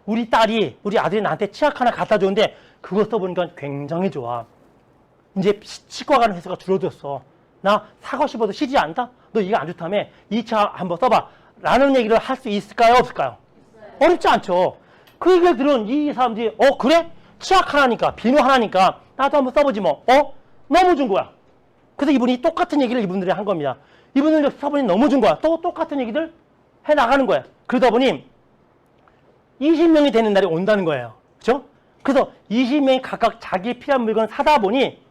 우리 아들이 나한테 치약 하나 갖다 줬는데 그거 써보니까 굉장히 좋아. 이제 치과 가는 횟수가 줄어들었어. 나 사고 싶어도 쉬지 않다? 너 이거 안 좋다며? 이 차 한번 써봐. 라는 얘기를 할 수 있을까요? 없을까요? 어렵지 않죠. 그 얘기를 들은 이 사람들이 그래? 치약 하나니까, 비누 하나니까 나도 한번 써보지 뭐. 너무 준 거야. 그래서 이분이 똑같은 얘기를 이분들이 한 겁니다. 이분들 써보니 너무 준 거야. 또 똑같은 얘기들 해나가는 거야. 그러다 보니 20명이 되는 날이 온다는 거예요. 그렇죠? 그래서 20명이 각각 자기 필요한 물건을 사다 보니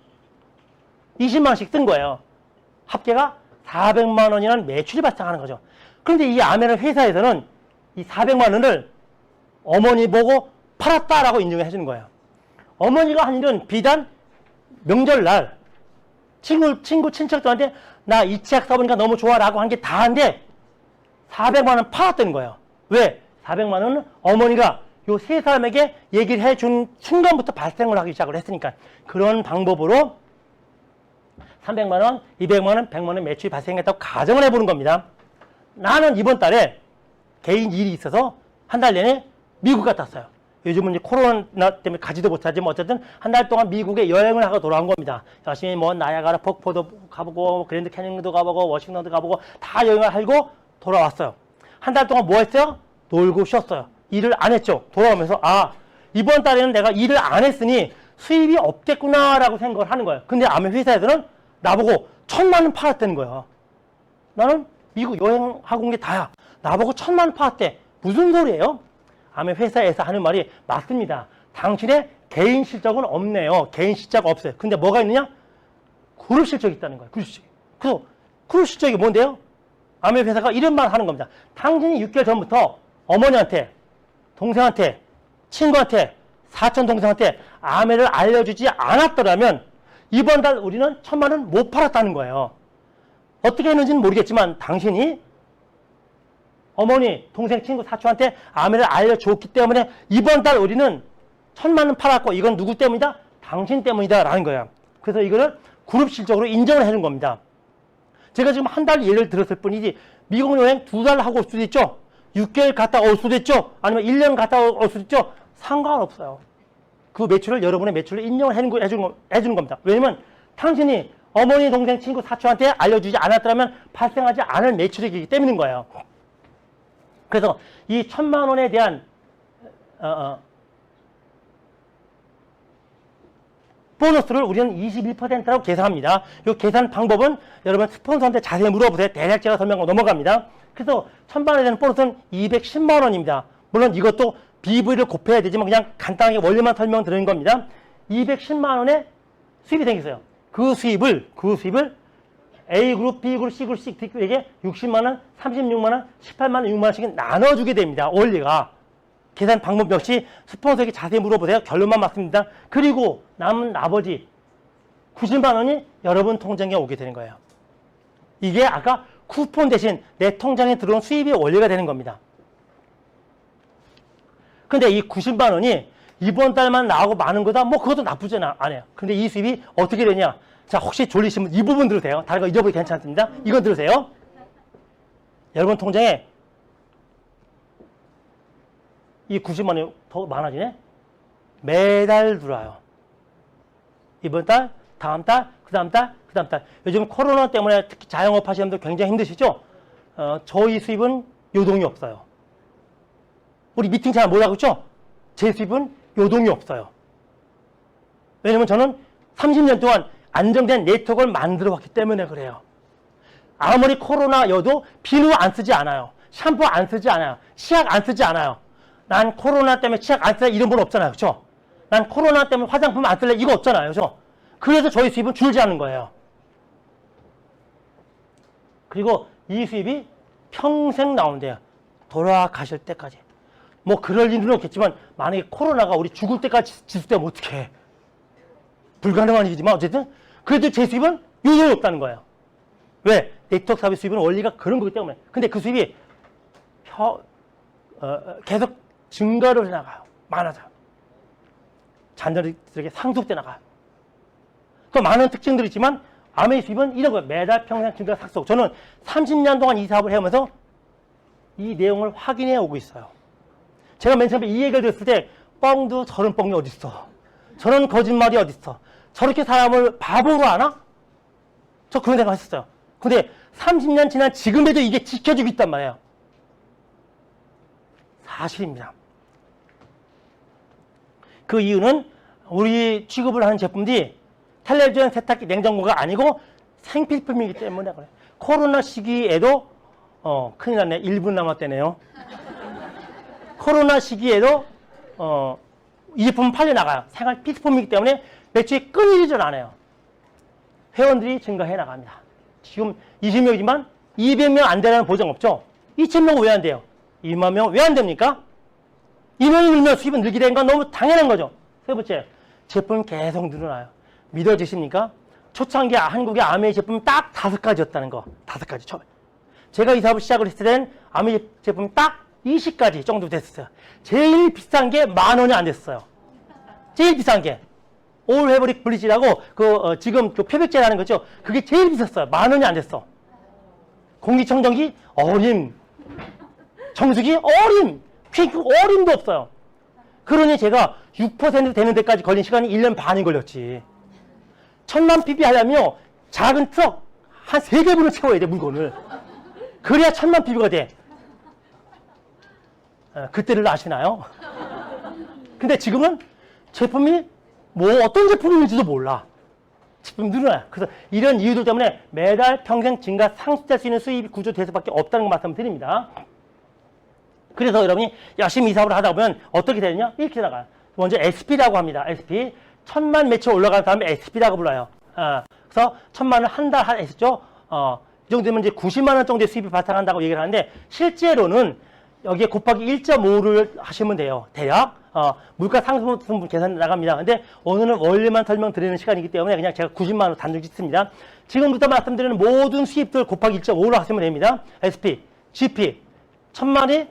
20만 원씩 쓴 거예요. 합계가 400만 원이라는 매출이 발생하는 거죠. 그런데 이 아메는 회사에서는 이 400만 원을 어머니 보고 팔았다라고 인정을 해주는 거예요. 어머니가 한 일은 비단 명절날 친구 친척들한테 나 이 치약 써보니까 너무 좋아라고 한 게 다인데 400만 원 팔았다는 거예요. 왜? 400만 원은 어머니가 요 세 사람에게 얘기를 해준 순간부터 발생을 하기 시작을 했으니까 그런 방법으로 300만 원, 200만 원, 100만 원 매출이 발생했다고 가정을 해보는 겁니다. 나는 이번 달에 개인 일이 있어서 한 달 내내 미국 갔다 왔어요. 요즘은 이제 코로나 때문에 가지도 못하지만 어쨌든 한 달 동안 미국에 여행을 하고 돌아온 겁니다. 열심히 뭐 나야가라 폭포도 가보고 그랜드 캐니언도 가보고 워싱턴도 가보고 다 여행을 하고 돌아왔어요. 한 달 동안 뭐 했어요? 놀고 쉬었어요. 일을 안 했죠. 돌아오면서 이번 달에는 내가 일을 안 했으니 수입이 없겠구나라고 생각을 하는 거예요. 근데 아메 회사에서는 나보고 1,000만 원 팔았다는 거예요. 나는 미국 여행하고 온 게 다야. 나보고 1,000만 원 팔았대. 무슨 소리예요? 아메 회사에서 하는 말이 맞습니다. 당신의 개인 실적은 없네요. 개인 실적 없어요. 근데 뭐가 있느냐? 그룹 실적이 있다는 거예요. 그룹 실적. 그래서 그룹 실적이 뭔데요? 아메 회사가 이런 말 하는 겁니다. 당신이 6개월 전부터 어머니한테, 동생한테, 친구한테, 사촌 동생한테 아메를 알려주지 않았더라면 이번 달 우리는 1,000만 원 못 팔았다는 거예요. 어떻게 했는지는 모르겠지만 당신이 어머니, 동생, 친구, 사촌한테 아메를 알려줬기 때문에 이번 달 우리는 1,000만 원 팔았고 이건 누구 때문이다? 당신 때문이다 라는 거예요. 그래서 이거를 그룹 실적으로 인정을 해준 겁니다. 제가 지금 한 달 예를 들었을 뿐이지 미국 여행 2달 하고 올 수도 있죠. 6개월 갔다 올 수도 있죠. 아니면 1년 갔다 올 수도 있죠. 상관없어요. 그 매출을 여러분의 매출을 인정을 해주는 겁니다. 왜냐면 당신이 어머니, 동생, 친구, 사촌한테 알려주지 않았더라면 발생하지 않을 매출이기 때문인 거예요. 그래서 이 1,000만 원에 대한 보너스를 우리는 21%라고 계산합니다. 이 계산 방법은 여러분 스폰서한테 자세히 물어보세요. 대략 제가 설명하고 넘어갑니다. 그래서 1,000만 원에 대한 보너스는 210만 원입니다. 물론 이것도 BV를 곱해야 되지만 그냥 간단하게 원리만 설명드리는 겁니다. 210만 원의 수입이 생겼어요. 그 수입을 A그룹, B그룹, C그룹, D그룹에게 60만 원, 36만 원, 18만 원, 6만 원씩 나눠주게 됩니다. 원리가. 계산 방법 역시 스폰서에게 자세히 물어보세요. 결론만 맞습니다. 그리고 남은 나머지 90만 원이 여러분 통장에 오게 되는 거예요. 이게 아까 쿠폰 대신 내 통장에 들어온 수입이 원리가 되는 겁니다. 근데 이 90만 원이 이번 달만 나오고 많은 거다? 뭐 그것도 나쁘지 않아요. 근데 이 수입이 어떻게 되냐? 자, 혹시 졸리시면 이 부분 들으세요. 다른 거 잊어버리기 괜찮습니다. 이거 들으세요. 여러분 통장에 이 90만 원이 더 많아지네? 매달 들어와요. 이번 달, 다음 달, 그 다음 달, 그 다음 달. 요즘 코로나 때문에 특히 자영업 하시는 분들 굉장히 힘드시죠? 저희 수입은 요동이 없어요. 우리 미팅 잘 못하고 있죠? 제 수입은 요동이 없어요. 왜냐면 저는 30년 동안 안정된 네트워크를 만들어 왔기 때문에 그래요. 아무리 코로나여도 비누 안 쓰지 않아요. 샴푸 안 쓰지 않아요. 치약 안 쓰지 않아요. 난 코로나 때문에 치약 안 쓸래 이런 분 없잖아요. 그렇죠? 난 코로나 때문에 화장품 안 쓸래 이거 없잖아요. 그렇죠? 그래서 저희 수입은 줄지 않는 거예요. 그리고 이 수입이 평생 나온대요. 돌아가실 때까지. 뭐 그럴 일은 없겠지만 만약에 코로나가 우리 죽을 때까지 지속되면 어떡해. 불가능한 일이지만 어쨌든 그래도 제 수입은 요동이 없다는 거예요. 왜? 네트워크 사업의 수입은 원리가 그런 거기 때문에. 근데 그 수입이 계속 증가를 해나가요. 많아져요. 자녀들에게 상속돼 나가요. 또 많은 특징들이 있지만 아메의 수입은 이런 거예요. 매달 평생 증가 상속. 저는 30년 동안 이 사업을 해오면서 이 내용을 확인해 오고 있어요. 제가 맨 처음에 이 얘기를 들었을 때 뻥도 저런 뻥이 어딨어. 저런 거짓말이 어딨어. 저렇게 사람을 바보로 하나? 저 그런 생각 했었어요. 근데 30년 지난 지금에도 이게 지켜지고 있단 말이에요. 사실입니다. 그 이유는 우리 취급을 하는 제품들이 텔레비전, 세탁기, 냉장고가 아니고 생필품이기 때문에 그래요. 코로나 시기에도 큰일 났네. 1분 남았대네요. 코로나 시기에도 이 제품은 팔려나가요. 생활 필수품이기 때문에 매출이 끊이질 않아요. 회원들이 증가해 나갑니다. 지금 20명이지만 200명 안 되라는 보장 없죠? 2,000명은 왜 안 돼요? 2만 명 왜 안 됩니까? 인원이 늘면 수입은 늘게 되는 건 너무 당연한 거죠. 세 번째, 제품은 계속 늘어나요. 믿어지십니까? 초창기 한국의 아메이 제품은 딱 5가지였다는 거. 5가지 처음에. 제가 이 사업을 시작을 했을 때는 아메이 제품이 딱 20가지 정도 됐어요. 제일 비싼 게 10,000원이 안 됐어요. 제일 비싼 게. 올 회브릭 블리치라고 지금 그 표백제라는 거죠. 그게 제일 비쌌어요. 10,000원이 안 됐어. 공기청정기 어림. 정수기 어림. 어림도 없어요. 그러니 제가 6% 되는 데까지 걸린 시간이 1년 반이 걸렸지. 1000만 PB 하려면 작은 트럭 한 3개분을 채워야 돼, 물건을. 그래야 1000만 PB가 돼. 그때를 아시나요? 근데 지금은 제품이 뭐 어떤 제품인지도 몰라. 제품 늘어나요. 그래서 이런 이유들 때문에 매달 평생 증가 상승될 수 있는 수입 구조 될 수밖에 없다는 거 말씀드립니다. 그래서 여러분이 열심히 이 사업을 하다 보면 어떻게 되느냐? 이렇게 나가요. 먼저 SP라고 합니다. SP. 1000만 매출 올라가는 사람을 SP라고 불러요. 그래서 1000만을 한 달 했었죠. 이 정도 되면 이제 90만 원 정도의 수입이 발생한다고 얘기를 하는데 실제로는 여기에 곱하기 1.5를 하시면 돼요. 대략. 물가 상승분 계산 나갑니다. 근데 오늘은 원리만 설명드리는 시간이기 때문에 그냥 제가 90만 원 단정 짓습니다. 지금부터 말씀드리는 모든 수입들 곱하기 1.5로 하시면 됩니다. SP, GP, 1000만이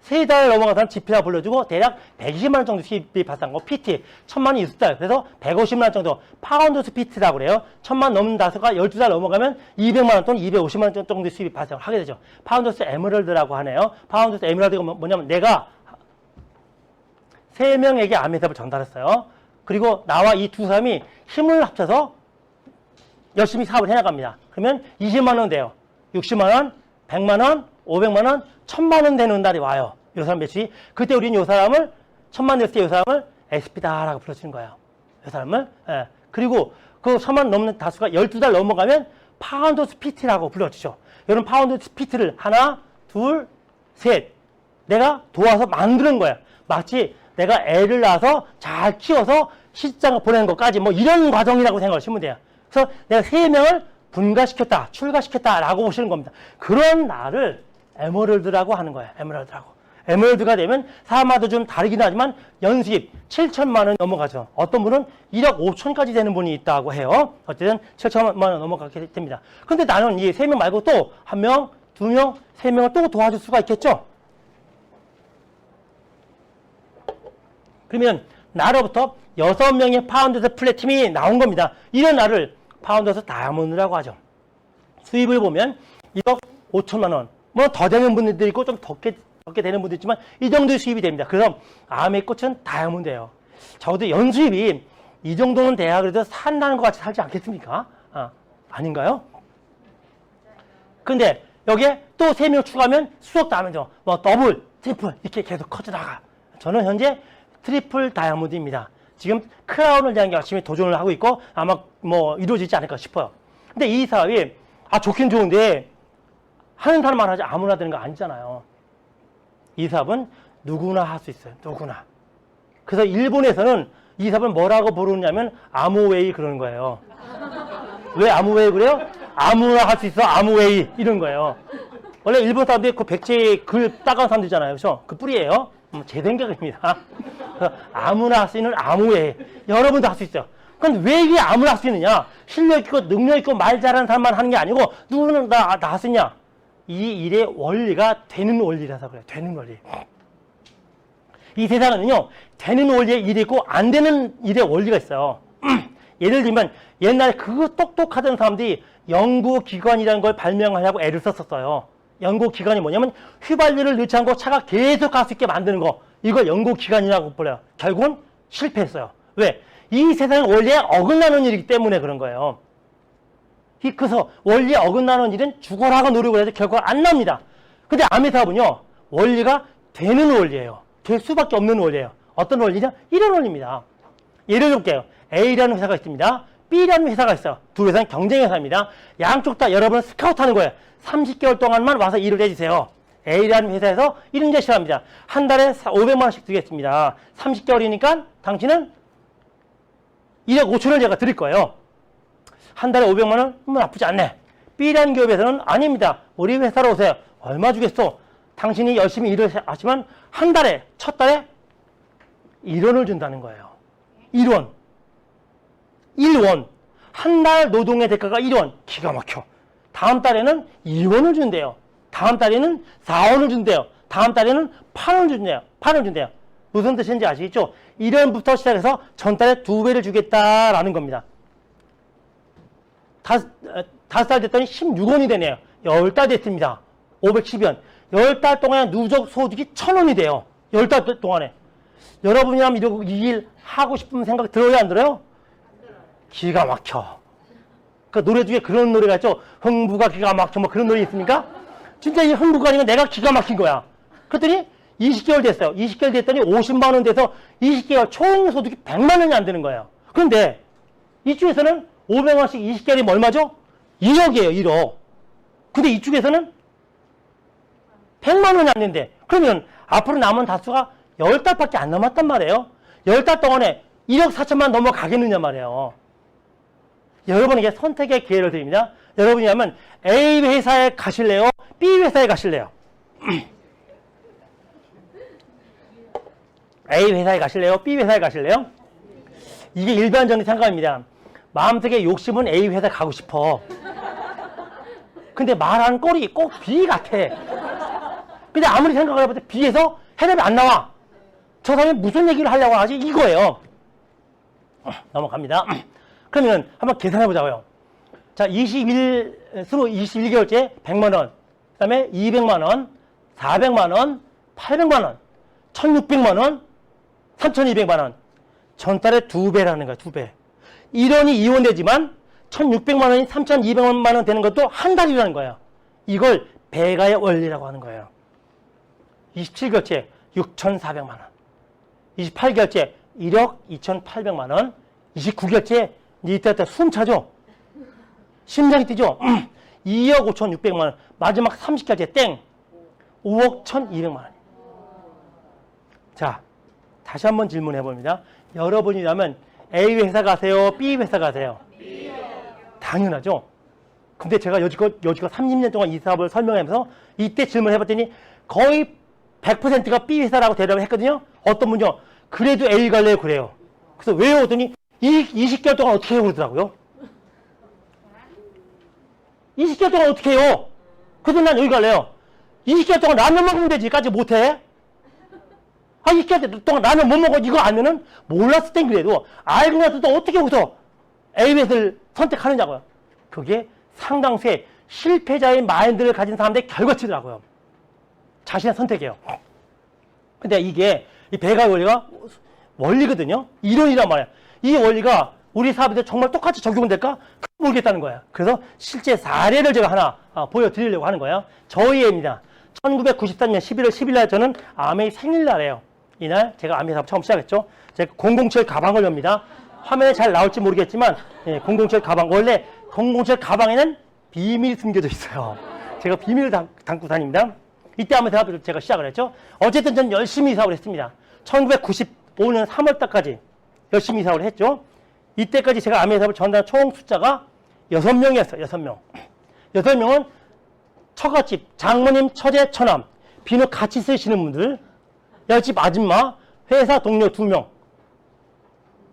3달 넘어가서 GP라고 불러주고 대략 120만 원 정도 수입이 발생한 거. PT, 1000만이 6달. 그래서 150만 원 정도. 파운드스 PT라고 그래요. 1000만 넘는 다수가 12달 넘어가면 200만 원 또는 250만 원 정도의 수입이 발생을 하게 되죠. 파운드스 에메랄드라고 하네요. 파운드스 에메랄드가 뭐냐면 내가 3명에게 암회답을 전달했어요. 그리고 나와 이 두 사람이 힘을 합쳐서 열심히 사업을 해나갑니다. 그러면 20만 원 돼요. 60만 원, 100만 원, 500만 원, 1000만 원 되는 날이 와요. 이 사람 매출이. 그때 우리는 이 사람을 1000만 됐을 때 이 사람을 SP다라고 불러주는 거예요. 이 사람을. 예. 그리고 그 1000만 넘는 다수가 12달 넘어가면 파운드스 PT라고 불러주죠. 이런 파운드스 PT를 하나, 둘, 셋. 내가 도와서 만드는 거야. 마치 내가 애를 낳아서 잘 키워서 시집장을 보내는 것까지 뭐 이런 과정이라고 생각하시면 돼요. 그래서 내가 3명을 분가시켰다, 출가시켰다라고 보시는 겁니다. 그런 날을 에메랄드라고 하는 거예요. 에메랄드라고. 에메랄드가 되면 사람마다 좀 다르긴 하지만 연수입 7천만 원 넘어가죠. 어떤 분은 1억 5천까지 되는 분이 있다고 해요. 어쨌든 7천만 원 넘어가게 됩니다. 근데 나는 이 3명 말고 또 1명, 2명, 3명을 또 도와줄 수가 있겠죠. 그러면 나로부터 6명의 파운드스 플래팀이 나온 겁니다. 이런 날을 파운드스 다이아몬드라고 하죠. 수입을 보면 1억 5천만 원. 뭐 더 되는 분들도 있고 좀 적게 되는 분도 있지만 이 정도의 수입이 됩니다. 그래서 암의 꽃은 다이아몬드예요. 적어도 연수입이 이 정도는 돼야 그래도 산다는 것 같이 살지 않겠습니까? 아닌가요? 근데 여기에 또 3명 추가하면 수억 다음에죠. 뭐 더블, 트리플 이렇게 계속 커져나가. 저는 현재 트리플 다이아몬드입니다. 지금 크라운을 향해 열심히 도전을 하고 있고 아마 뭐 이루어지지 않을까 싶어요. 근데 이 사업이 좋긴 좋은데 하는 사람만 하지 아무나 되는 거 아니잖아요. 이 사업은 누구나 할 수 있어요. 누구나. 그래서 일본에서는 이 사업을 뭐라고 부르냐면 아무웨이 그러는 거예요. 왜 아무웨이 그래요? 아무나 할 수 있어. 아무웨이 이런 거예요. 원래 일본 사람들이 그 백제에 글 따가운 사람들이잖아요. 그렇죠? 그 뿌리예요. 제 생각입니다. 아무나 할 수 있는 아무웨이. 여러분도 할 수 있어요. 그럼 왜 이게 아무나 할 수 있느냐? 실력 있고 능력 있고 말 잘하는 사람만 하는 게 아니고 누구는 다 할 수 있냐? 이 일의 원리가 되는 원리라서 그래요. 되는 원리. 이 세상에는요, 되는 원리의 일이 있고 안 되는 일의 원리가 있어요. 예를 들면 옛날에 그 똑똑하던 사람들이 연구기관이라는 걸 발명하려고 애를 썼었어요. 연구기관이 뭐냐면 휘발유를 넣지 않고 차가 계속 갈 수 있게 만드는 거. 이걸 연구기관이라고 불러요. 결국은 실패했어요. 왜? 이 세상의 원리에 어긋나는 일이기 때문에 그런 거예요. 그래서 원리에 어긋나는 일은 죽어라고 노력을 해도 결과가 안 납니다. 근데 암의 사업은요, 원리가 되는 원리예요. 될 수밖에 없는 원리예요. 어떤 원리냐? 이런 원리입니다. 예를 들게요. A라는 회사가 있습니다. B라는 회사가 있어요. 두 회사는 경쟁 회사입니다. 양쪽 다 여러분은 스카우트 하는 거예요. 30개월 동안만 와서 일을 해주세요. A라는 회사에서 이런 제시를 합니다. 한 달에 500만 원씩 드리겠습니다. 30개월이니까 당신은 1억 5천을 제가 드릴 거예요. 한 달에 500만 원? 나쁘지 않네. B라는 기업에서는 아닙니다. 우리 회사로 오세요. 얼마 주겠어? 당신이 열심히 일을 하시면 한 달에, 첫 달에 1원을 준다는 거예요. 1원. 1원. 한 달 노동의 대가가 1원. 기가 막혀. 다음 달에는 2원을 준대요. 다음 달에는 4원을 준대요. 다음 달에는 8원 준대요. 8원 준대요. 무슨 뜻인지 아시겠죠? 1원부터 시작해서 전달에 2배를 주겠다라는 겁니다. 5달 됐더니 16원이 되네요. 10달 됐습니다. 510원. 10달 동안 누적 소득이 1000원이 돼요. 10달 동안에. 여러분이라면 이러고 이 일 하고 싶은 생각 들어요, 안 들어요? 기가 막혀. 그 노래 중에 그런 노래가 있죠. 흥부가 기가 막혀. 뭐 그런 노래 있습니까? 진짜 이 흥부가 아니고 내가 기가 막힌 거야. 그랬더니 20개월 됐어요. 20개월 됐더니 50만 원 돼서 20개월 총 소득이 100만 원이 안 되는 거예요. 그런데 이쪽에서는 500원씩 20개월이면 얼마죠? 1억이에요, 1억. 근데 이쪽에서는 100만 원이 안 된대. 그러면 앞으로 남은 달수가 10달밖에 안 남았단 말이에요. 10달 동안에 1억 4천만 넘어가겠느냐 말이에요. 여러분에게 선택의 기회를 드립니다. 여러분이 하면 A 회사에 가실래요? B 회사에 가실래요? A 회사에 가실래요? B 회사에 가실래요? 이게 일반적인 생각입니다. 마음속에 욕심은 A 회사에 가고 싶어. 근데 말하는 꼴이 꼭 B 같아. 근데 아무리 생각을 해봐도 B에서 해답이 안 나와. 저 사람이 무슨 얘기를 하려고 하지? 이거예요. 넘어갑니다. 그러면 한번 계산해 보자고요. 자, 21개월째 100만 원, 그 다음에 200만 원, 400만 원, 800만 원, 1600만 원, 3200만 원. 전달에 2배라는 거야, 2배. 1원이 2원 되지만 1600만 원이 3200만 원 되는 것도 한 달이라는 거예요. 이걸 배가의 원리라고 하는 거예요. 27개월째 6400만 원. 28개월째 1억 2800만 원. 29개월째 이때 숨 차죠? 심장이 뛰죠? 2억 5600만 원. 마지막 30개월째 땡. 5억 1200만 원. 자, 다시 한번 질문해 봅니다. 여러분이라면 A 회사 가세요? B 회사 가세요? B. 당연하죠. 근데 제가 여지껏 30년 동안 이 사업을 설명하면서 이때 질문해 봤더니 거의 100%가 B 회사라고 대답을 했거든요. 어떤 분요? 그래도 A 갈래요? 그래요. 그래서 왜요? 했더니 20개월 동안 어떻게 해요? 그러더라고요. 20개월 동안 어떻게 해요? 그래서 난 여기 갈래요. 20개월 동안 라면 먹으면 되지. 까지 못해? 20개월 동안 라면 못 먹어. 이거 알면은 몰랐을 땐 그래도 알고 나서도 어떻게 여기서 A 회사를 선택하느냐고요. 그게 상당수의 실패자의 마인드를 가진 사람들의 결과치더라고요. 자신의 선택이에요. 근데 이게 이 배가의 원리가 원리거든요. 이론이란 말이야. 이 원리가 우리 사업에서 정말 똑같이 적용될까? 모르겠다는 거야. 그래서 실제 사례를 제가 하나 보여드리려고 하는 거예요. 저희 애입니다. 1993년 11월 10일 날 저는 아메의 생일날이에요. 이날 제가 아메 사업 처음 시작했죠. 제가 007 가방을 엽니다. 화면에 잘 나올지 모르겠지만 007 가방. 원래 007 가방에는 비밀이 숨겨져 있어요. 제가 비밀을 담고 다닙니다. 이때 아메 사업을 제가 시작을 했죠. 어쨌든 저는 열심히 사업을 했습니다. 1995년 3월달까지 열심히 사업을 했죠. 이때까지 제가 아메 사업을 전달한 총 숫자가 6명이었어요. 6명. 6명은 처갓집, 장모님, 처제, 처남, 비누 같이 쓰시는 분들, 옆집 아줌마, 회사 동료 2명.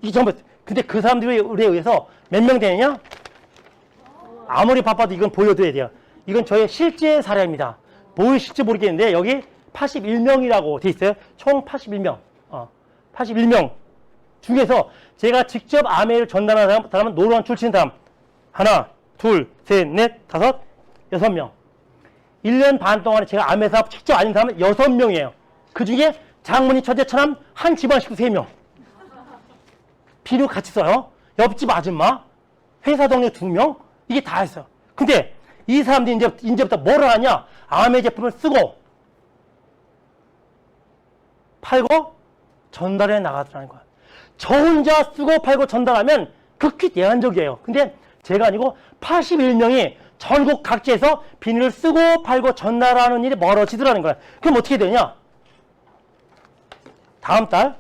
이게 전부. 근데 그 사람들에 의해서 몇 명 되느냐? 아무리 바빠도 이건 보여드려야 돼요. 이건 저의 실제 사례입니다. 보이실지 모르겠는데 여기 81명이라고 돼 있어요. 총 81명. 81명 중에서 제가 직접 아메를 전달한 사람은 노루한 출신 사람 하나, 둘, 셋, 넷, 다섯, 6명. 1년 반 동안에 제가 아메 사업 직접 아닌 사람은 6명이에요. 그 중에 장모님, 처제, 처남, 한 집안 식구 3명. 비누 같이 써요. 옆집 아줌마, 회사 동료 2명. 이게 다 했어요. 근데 이 사람들이 이제부터 뭐를 하냐? 아메 제품을 쓰고 팔고 전달해 나가더라는 거야. 저 혼자 쓰고 팔고 전달하면 극히 제한적이에요. 근데 제가 아니고 81명이 전국 각지에서 비닐을 쓰고 팔고 전달하는 일이 멀어지더라는 거야. 그럼 어떻게 되냐? 다음 달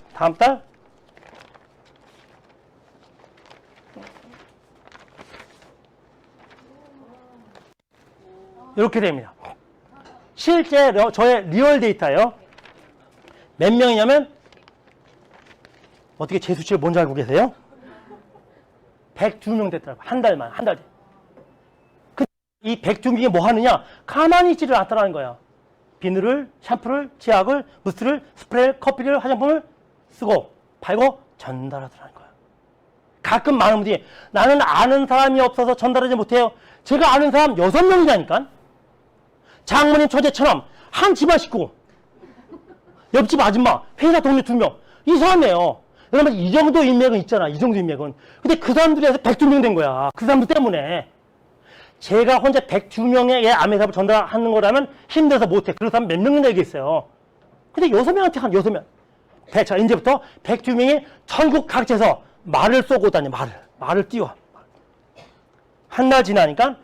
이렇게 됩니다. 실제 저의 리얼 데이터예요. 몇 명이냐면 어떻게 제 수치를 뭔지 알고 계세요? 102명 됐더라고요. 한 달 뒤. 이 102명이 뭐 하느냐? 가만히 있지를 않더라는 거예요. 비누를, 샴푸를, 치약을, 무스를, 스프레이를, 커피를, 화장품을 쓰고 팔고 전달하더라는 거예요. 가끔 많은 분들이 나는 아는 사람이 없어서 전달하지 못해요. 제가 아는 사람 6명이라니까. 장모님, 처제, 처남, 한 집안 식구. 옆집 아줌마, 회사 동료 2명. 이상하네요. 여러분, 이 정도 인맥은 있잖아. 이 정도 인맥은. 근데 그 사람들이 해서 102명 된 거야. 그 사람들 때문에. 제가 혼자 102명의 암해삽을 전달하는 거라면 힘들어서 못해. 그런 사람 몇 명이나 얘기했어요. 근데 6명한테 한 6명. 자, 이제부터 102명이 전국 각지에서 말을 쏘고 다녀, 말을 띄워. 한 달 지나니까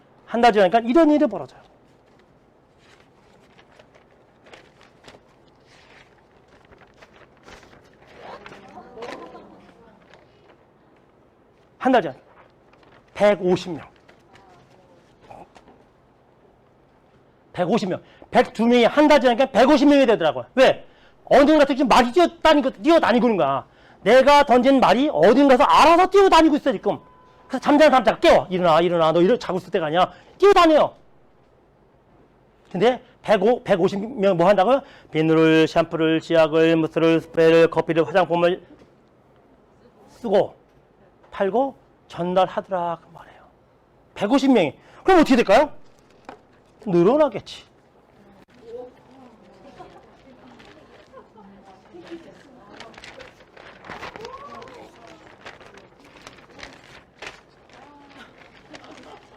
이런 일이 벌어져요. 한 달 전. 150명. 150명. 102명이 한 달 지나니까 150명이 되더라고요. 왜? 어딘가 특히 말이 뛰어다니는 거야. 내가 던진 말이 어딘가서 알아서 뛰어다니고 있어, 지금. 그래서 잠자는 사람 자 깨워. 일어나. 너 자고 있을 때가 아니야. 뛰어다녀요. 근데 150명 뭐 한다고요? 비누를, 샴푸를, 치약을, 무스를, 스프레이를, 커피를, 화장품을 쓰고 팔고 전달하더라 그 말이에요. 150명이. 그럼 어떻게 될까요? 늘어나겠지.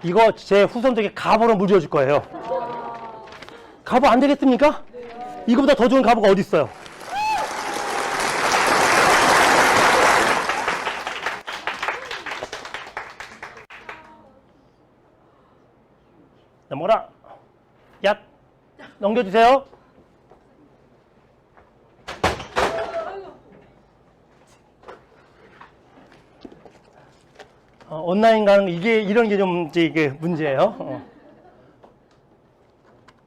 이거 제 후손들에게 갑오로 물려줄 거예요. 갑오 안 되겠습니까? 이거보다 더 좋은 갑오가 어디 있어요? 넘어라. 야, 넘겨주세요. 온라인 가는 이런 게 좀 이게 문제예요.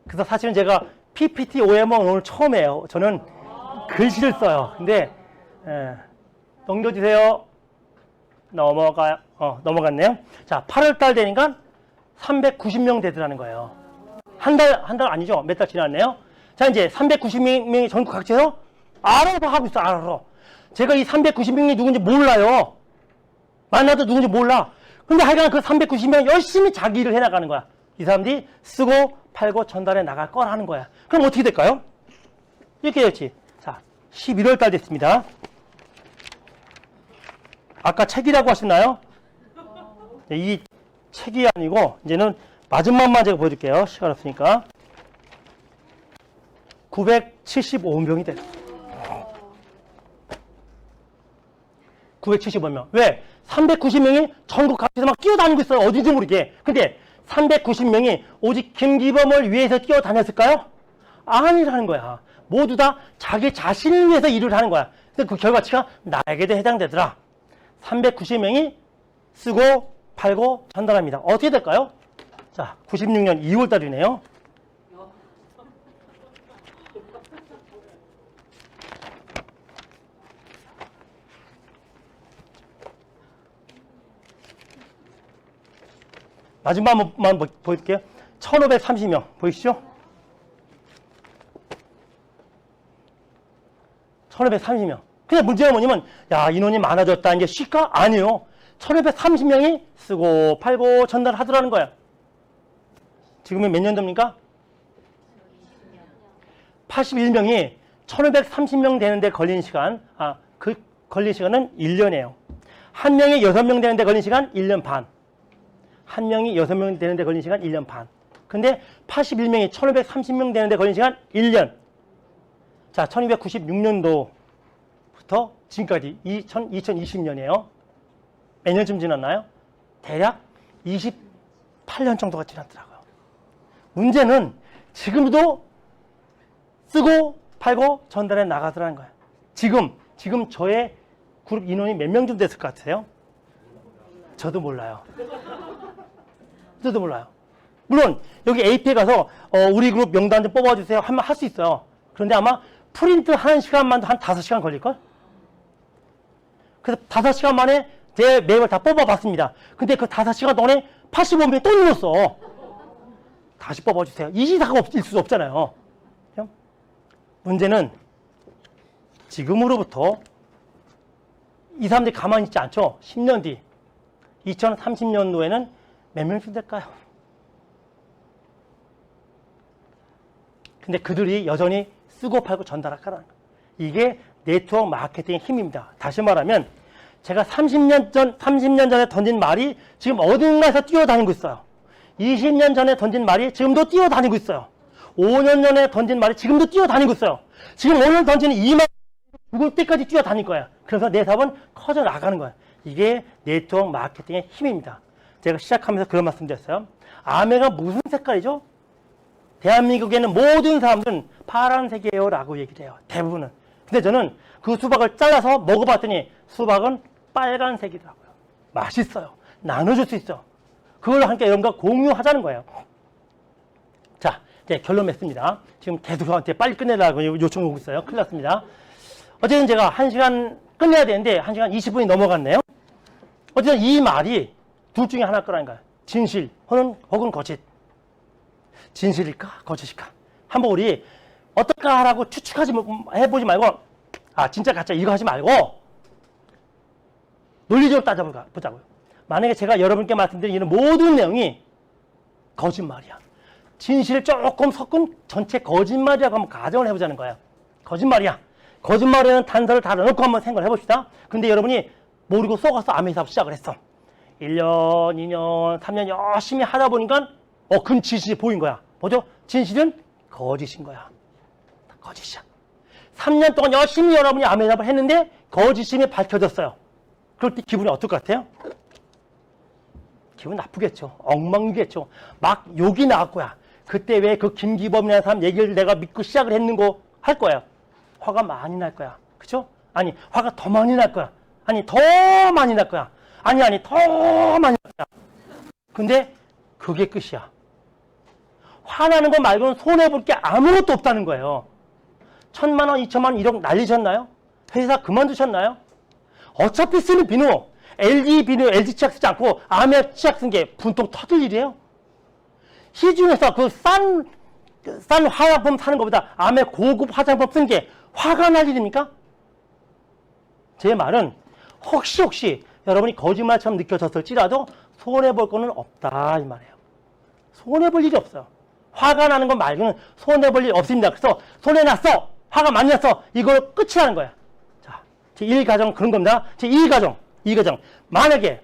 그래서 사실은 제가 PPT OM은 오늘 처음이에요. 저는 글씨를 써요. 근데 넘겨주세요. 넘어갔네요. 자, 8월달 되니까 390명 되더라는 거예요. 한 달 아니죠? 몇 달 지났네요. 자, 이제 390명이 전국 각지에서 알아서 하고 있어, 알아서. 제가 이 390명이 누군지 몰라요. 만나도 누군지 몰라. 근데 하여간 그 390명 열심히 자기 일을 해나가는 거야. 이 사람들이 쓰고 팔고 전달해 나갈 거라는 거야. 그럼 어떻게 될까요? 이렇게 됐지. 자, 11월 달 됐습니다. 아까 책이라고 하셨나요? 이 책이 아니고 이제는 마지막만 제가 보여줄게요. 시간 없으니까. 975명이 됐어요. 975명. 왜? 390명이 전국 각지에서 막 뛰어다니고 있어요. 어딘지 모르게. 근데 390명이 오직 김기범을 위해서 뛰어다녔을까요? 아니라는 거야. 모두 다 자기 자신을 위해서 일을 하는 거야. 근데 그 결과치가 나에게도 해당되더라. 390명이 쓰고 팔고 전달합니다. 어떻게 될까요? 자, 96년 2월 달이네요. 마지막만 보여줄게요. 1530명 보이시죠? 1530명. 근데 문제가 뭐냐면, 야, 인원이 많아졌다는 게 쉽까? 아니요. 1530명이 쓰고 팔고 전달하더라는 거야. 지금이 몇 년도입니까? 81명이 1530명 되는데 걸린 시간, 그 걸린 시간은 1년이에요. 한 명이 6명 되는데 걸린 시간 1년 반. 한 명이 6명 되는데 걸린 시간 1년 반. 근데 81명이 1530명 되는데 걸린 시간 1년. 자, 1296년도부터 지금까지 2020년이에요. 몇 년쯤 지났나요? 대략 28년 정도가 지났더라고요. 문제는 지금도 쓰고 팔고 전달해 나가더라는 거예요. 지금 저의 그룹 인원이 몇 명 좀 됐을 것 같아요? 저도 몰라요. 물론 여기 AP에 가서 우리 그룹 명단 좀 뽑아주세요 하면 할 수 있어요. 그런데 아마 프린트 하는 시간만도 한 5시간 걸릴걸? 그래서 5시간 만에 제 맵을 다 뽑아봤습니다. 근데 그 5시간 동안에 85명이 또 눌렀어. 다시 뽑아주세요. 이 시사가 있을 수 없잖아요. 문제는 지금으로부터 이 사람들이 가만히 있지 않죠. 10년 뒤 2030년도에는 몇 명쯤 될까요? 근데 그들이 여전히 쓰고 팔고 전달할 거라는 거예요. 이게 네트워크 마케팅의 힘입니다. 다시 말하면 제가 30년 전에 던진 말이 지금 어딘가에서 뛰어다니고 있어요. 20년 전에 던진 말이 지금도 뛰어다니고 있어요. 5년 전에 던진 말이 지금도 뛰어다니고 있어요. 지금 오늘 던지는 이 말 죽을 때까지 뛰어다닐 거야. 그래서 내 사업은 커져 나가는 거야. 이게 네트워크 마케팅의 힘입니다. 제가 시작하면서 그런 말씀 드렸어요. 아메가 무슨 색깔이죠? 대한민국에는 모든 사람들은 파란색이에요 라고 얘기를 해요. 대부분은. 근데 저는 그 수박을 잘라서 먹어봤더니 수박은 빨간색이더라고요. 맛있어요. 나눠줄 수 있어. 그걸 함께 여러분과 공유하자는 거예요. 자, 이제 결론 맺습니다. 지금 계속 저한테 빨리 끝내라고 요청이 오고 있어요. 큰일 났습니다. 어쨌든 제가 1시간 끝내야 되는데 1시간 20분이 넘어갔네요. 어쨌든 이 말이 둘 중에 하나 거라는 거예요. 진실 혹은 거짓. 진실일까? 거짓일까? 한번 우리 어떨까 하라고 해보지 말고 진짜 가짜 이거 하지 말고 논리적으로 따져보자고요. 만약에 제가 여러분께 말씀드린 이런 모든 내용이 거짓말이야. 진실을 조금 섞은 전체 거짓말이라고 한번 가정을 해보자는 거예요. 거짓말이야. 거짓말에는 단서를 달아놓고 한번 생각을 해봅시다. 근데 여러분이 모르고 속아서 암의 사업 시작을 했어. 1년, 2년, 3년 열심히 하다 보니까 그 진실이 보인 거야. 뭐죠? 진실은 거짓인 거야. 거짓이야. 3년 동안 열심히 여러분이 암의 사업을 했는데 거짓임이 밝혀졌어요. 그럴 때 기분이 어떨 것 같아요? 기분 나쁘겠죠. 엉망이겠죠. 막 욕이 나올 거야. 그때 왜 그 김기범이라는 사람 얘기를 내가 믿고 시작을 했는고 할 거야. 화가 많이 날 거야. 그쵸? 아니, 화가 더 많이 날 거야. 아니, 더 많이 날 거야. 아니, 더 많이 날 거야. 근데 그게 끝이야. 화나는 거 말고는 손해볼 게 아무것도 없다는 거예요. 1,000만 원, 2천만 원, 1억 날리셨나요? 회사 그만두셨나요? 어차피 쓰는 비누, LG 비누, LG 치약 쓰지 않고 아메 치약 쓴 게 분통 터질 일이에요. 시중에서 그 싼 화장품 사는 것보다 아메 고급 화장품 쓴 게 화가 날 일입니까? 제 말은 혹시 여러분이 거짓말처럼 느껴졌을지라도 손해볼 거는 없다 이 말이에요. 손해볼 일이 없어요. 화가 나는 것 말고는 손해볼 일 없습니다. 그래서 손해났어, 화가 많이 났어, 이걸 끝이라는 거야. 자, 제1가정 그런 겁니다. 제2가정, 2가정. 만약에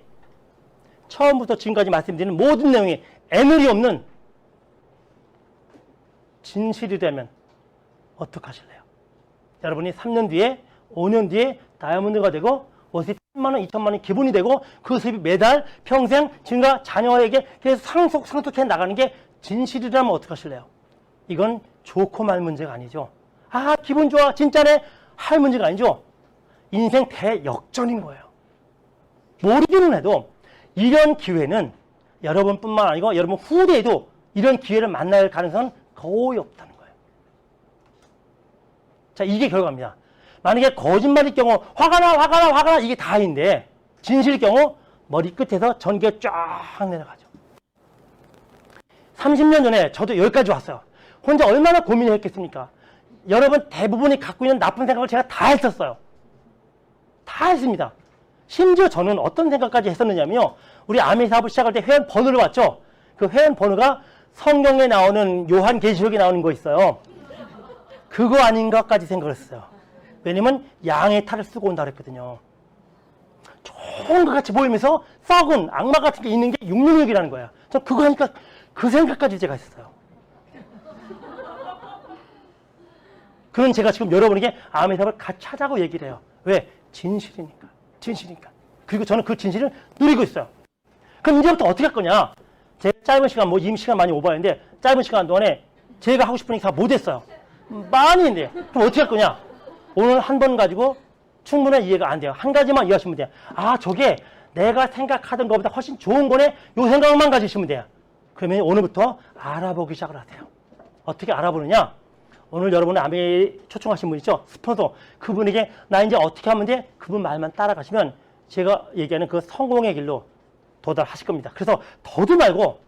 처음부터 지금까지 말씀드리는 모든 내용이 애늘이 없는 진실이 되면 어떡하실래요? 여러분이 3년 뒤에, 5년 뒤에 다이아몬드가 되고 월세 1000만 원, 2000만 원이 기본이 되고 그 수입이 매달 평생 지금과 자녀에게 계속 상속해 나가는 게 진실이라면 어떡하실래요? 이건 좋고 말 문제가 아니죠. 기분 좋아, 진짜네 할 문제가 아니죠. 인생 대역전인 거예요. 모르기는 해도 이런 기회는 여러분뿐만 아니고 여러분 후대에도 이런 기회를 만날 가능성은 거의 없다는 거예요. 자, 이게 결과입니다. 만약에 거짓말일 경우 화가 나 이게 다인데 진실일 경우 머리끝에서 전기가 쫙 내려가죠. 30년 전에 저도 여기까지 왔어요. 혼자 얼마나 고민을 했겠습니까? 여러분 대부분이 갖고 있는 나쁜 생각을 제가 다 했었어요. 다 했습니다. 심지어 저는 어떤 생각까지 했었느냐면요. 우리 아메 사업을 시작할 때 회원 번호를 왔죠. 그 회원 번호가 성경에 나오는 요한계시록에 나오는 거 있어요. 그거 아닌가까지 생각을 했어요. 왜냐면 양의 탈을 쓰고 온다 그랬거든요. 좋은 것 같이 보이면서 썩은 악마 같은 게 있는 게 666이라는 거야. 저 그거 하니까 그 생각까지 제가 했어요. 그런 제가 지금 여러분에게 암의 사업을 같이 하자고 얘기를 해요. 왜? 진실이니까. 진실이니까. 그리고 저는 그 진실을 누리고 있어요. 그럼 이제부터 어떻게 할 거냐? 제가 짧은 시간, 이미 시간 많이 오버했는데 짧은 시간 동안에 제가 하고 싶은 얘기 다 못했어요. 많이 했는데 그럼 어떻게 할 거냐? 오늘 한 번 가지고 충분히 이해가 안 돼요. 한 가지만 이해하시면 돼요. 저게 내가 생각하던 것보다 훨씬 좋은 거네. 요 생각만 가지시면 돼요. 그러면 오늘부터 알아보기 시작을 하세요. 어떻게 알아보느냐? 오늘 여러분의 암에 초청하신 분 있죠? 스폰서. 그분에게 나 이제 어떻게 하면 돼? 그분 말만 따라가시면 제가 얘기하는 그 성공의 길로 도달하실 겁니다. 그래서 더도 말고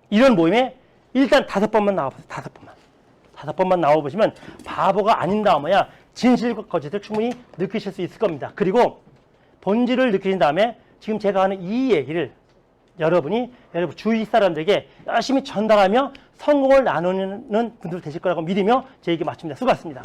이런 모임에 일단 5번만 나와보세요. 5번만. 5번만 나와보시면 바보가 아닌 다음에야 진실과 거짓을 충분히 느끼실 수 있을 겁니다. 그리고 본질을 느끼신 다음에 지금 제가 하는 이 얘기를 여러분 주위 사람들에게 열심히 전달하며 성공을 나누는 분들 되실 거라고 믿으며 제 얘기 마칩니다. 수고하셨습니다.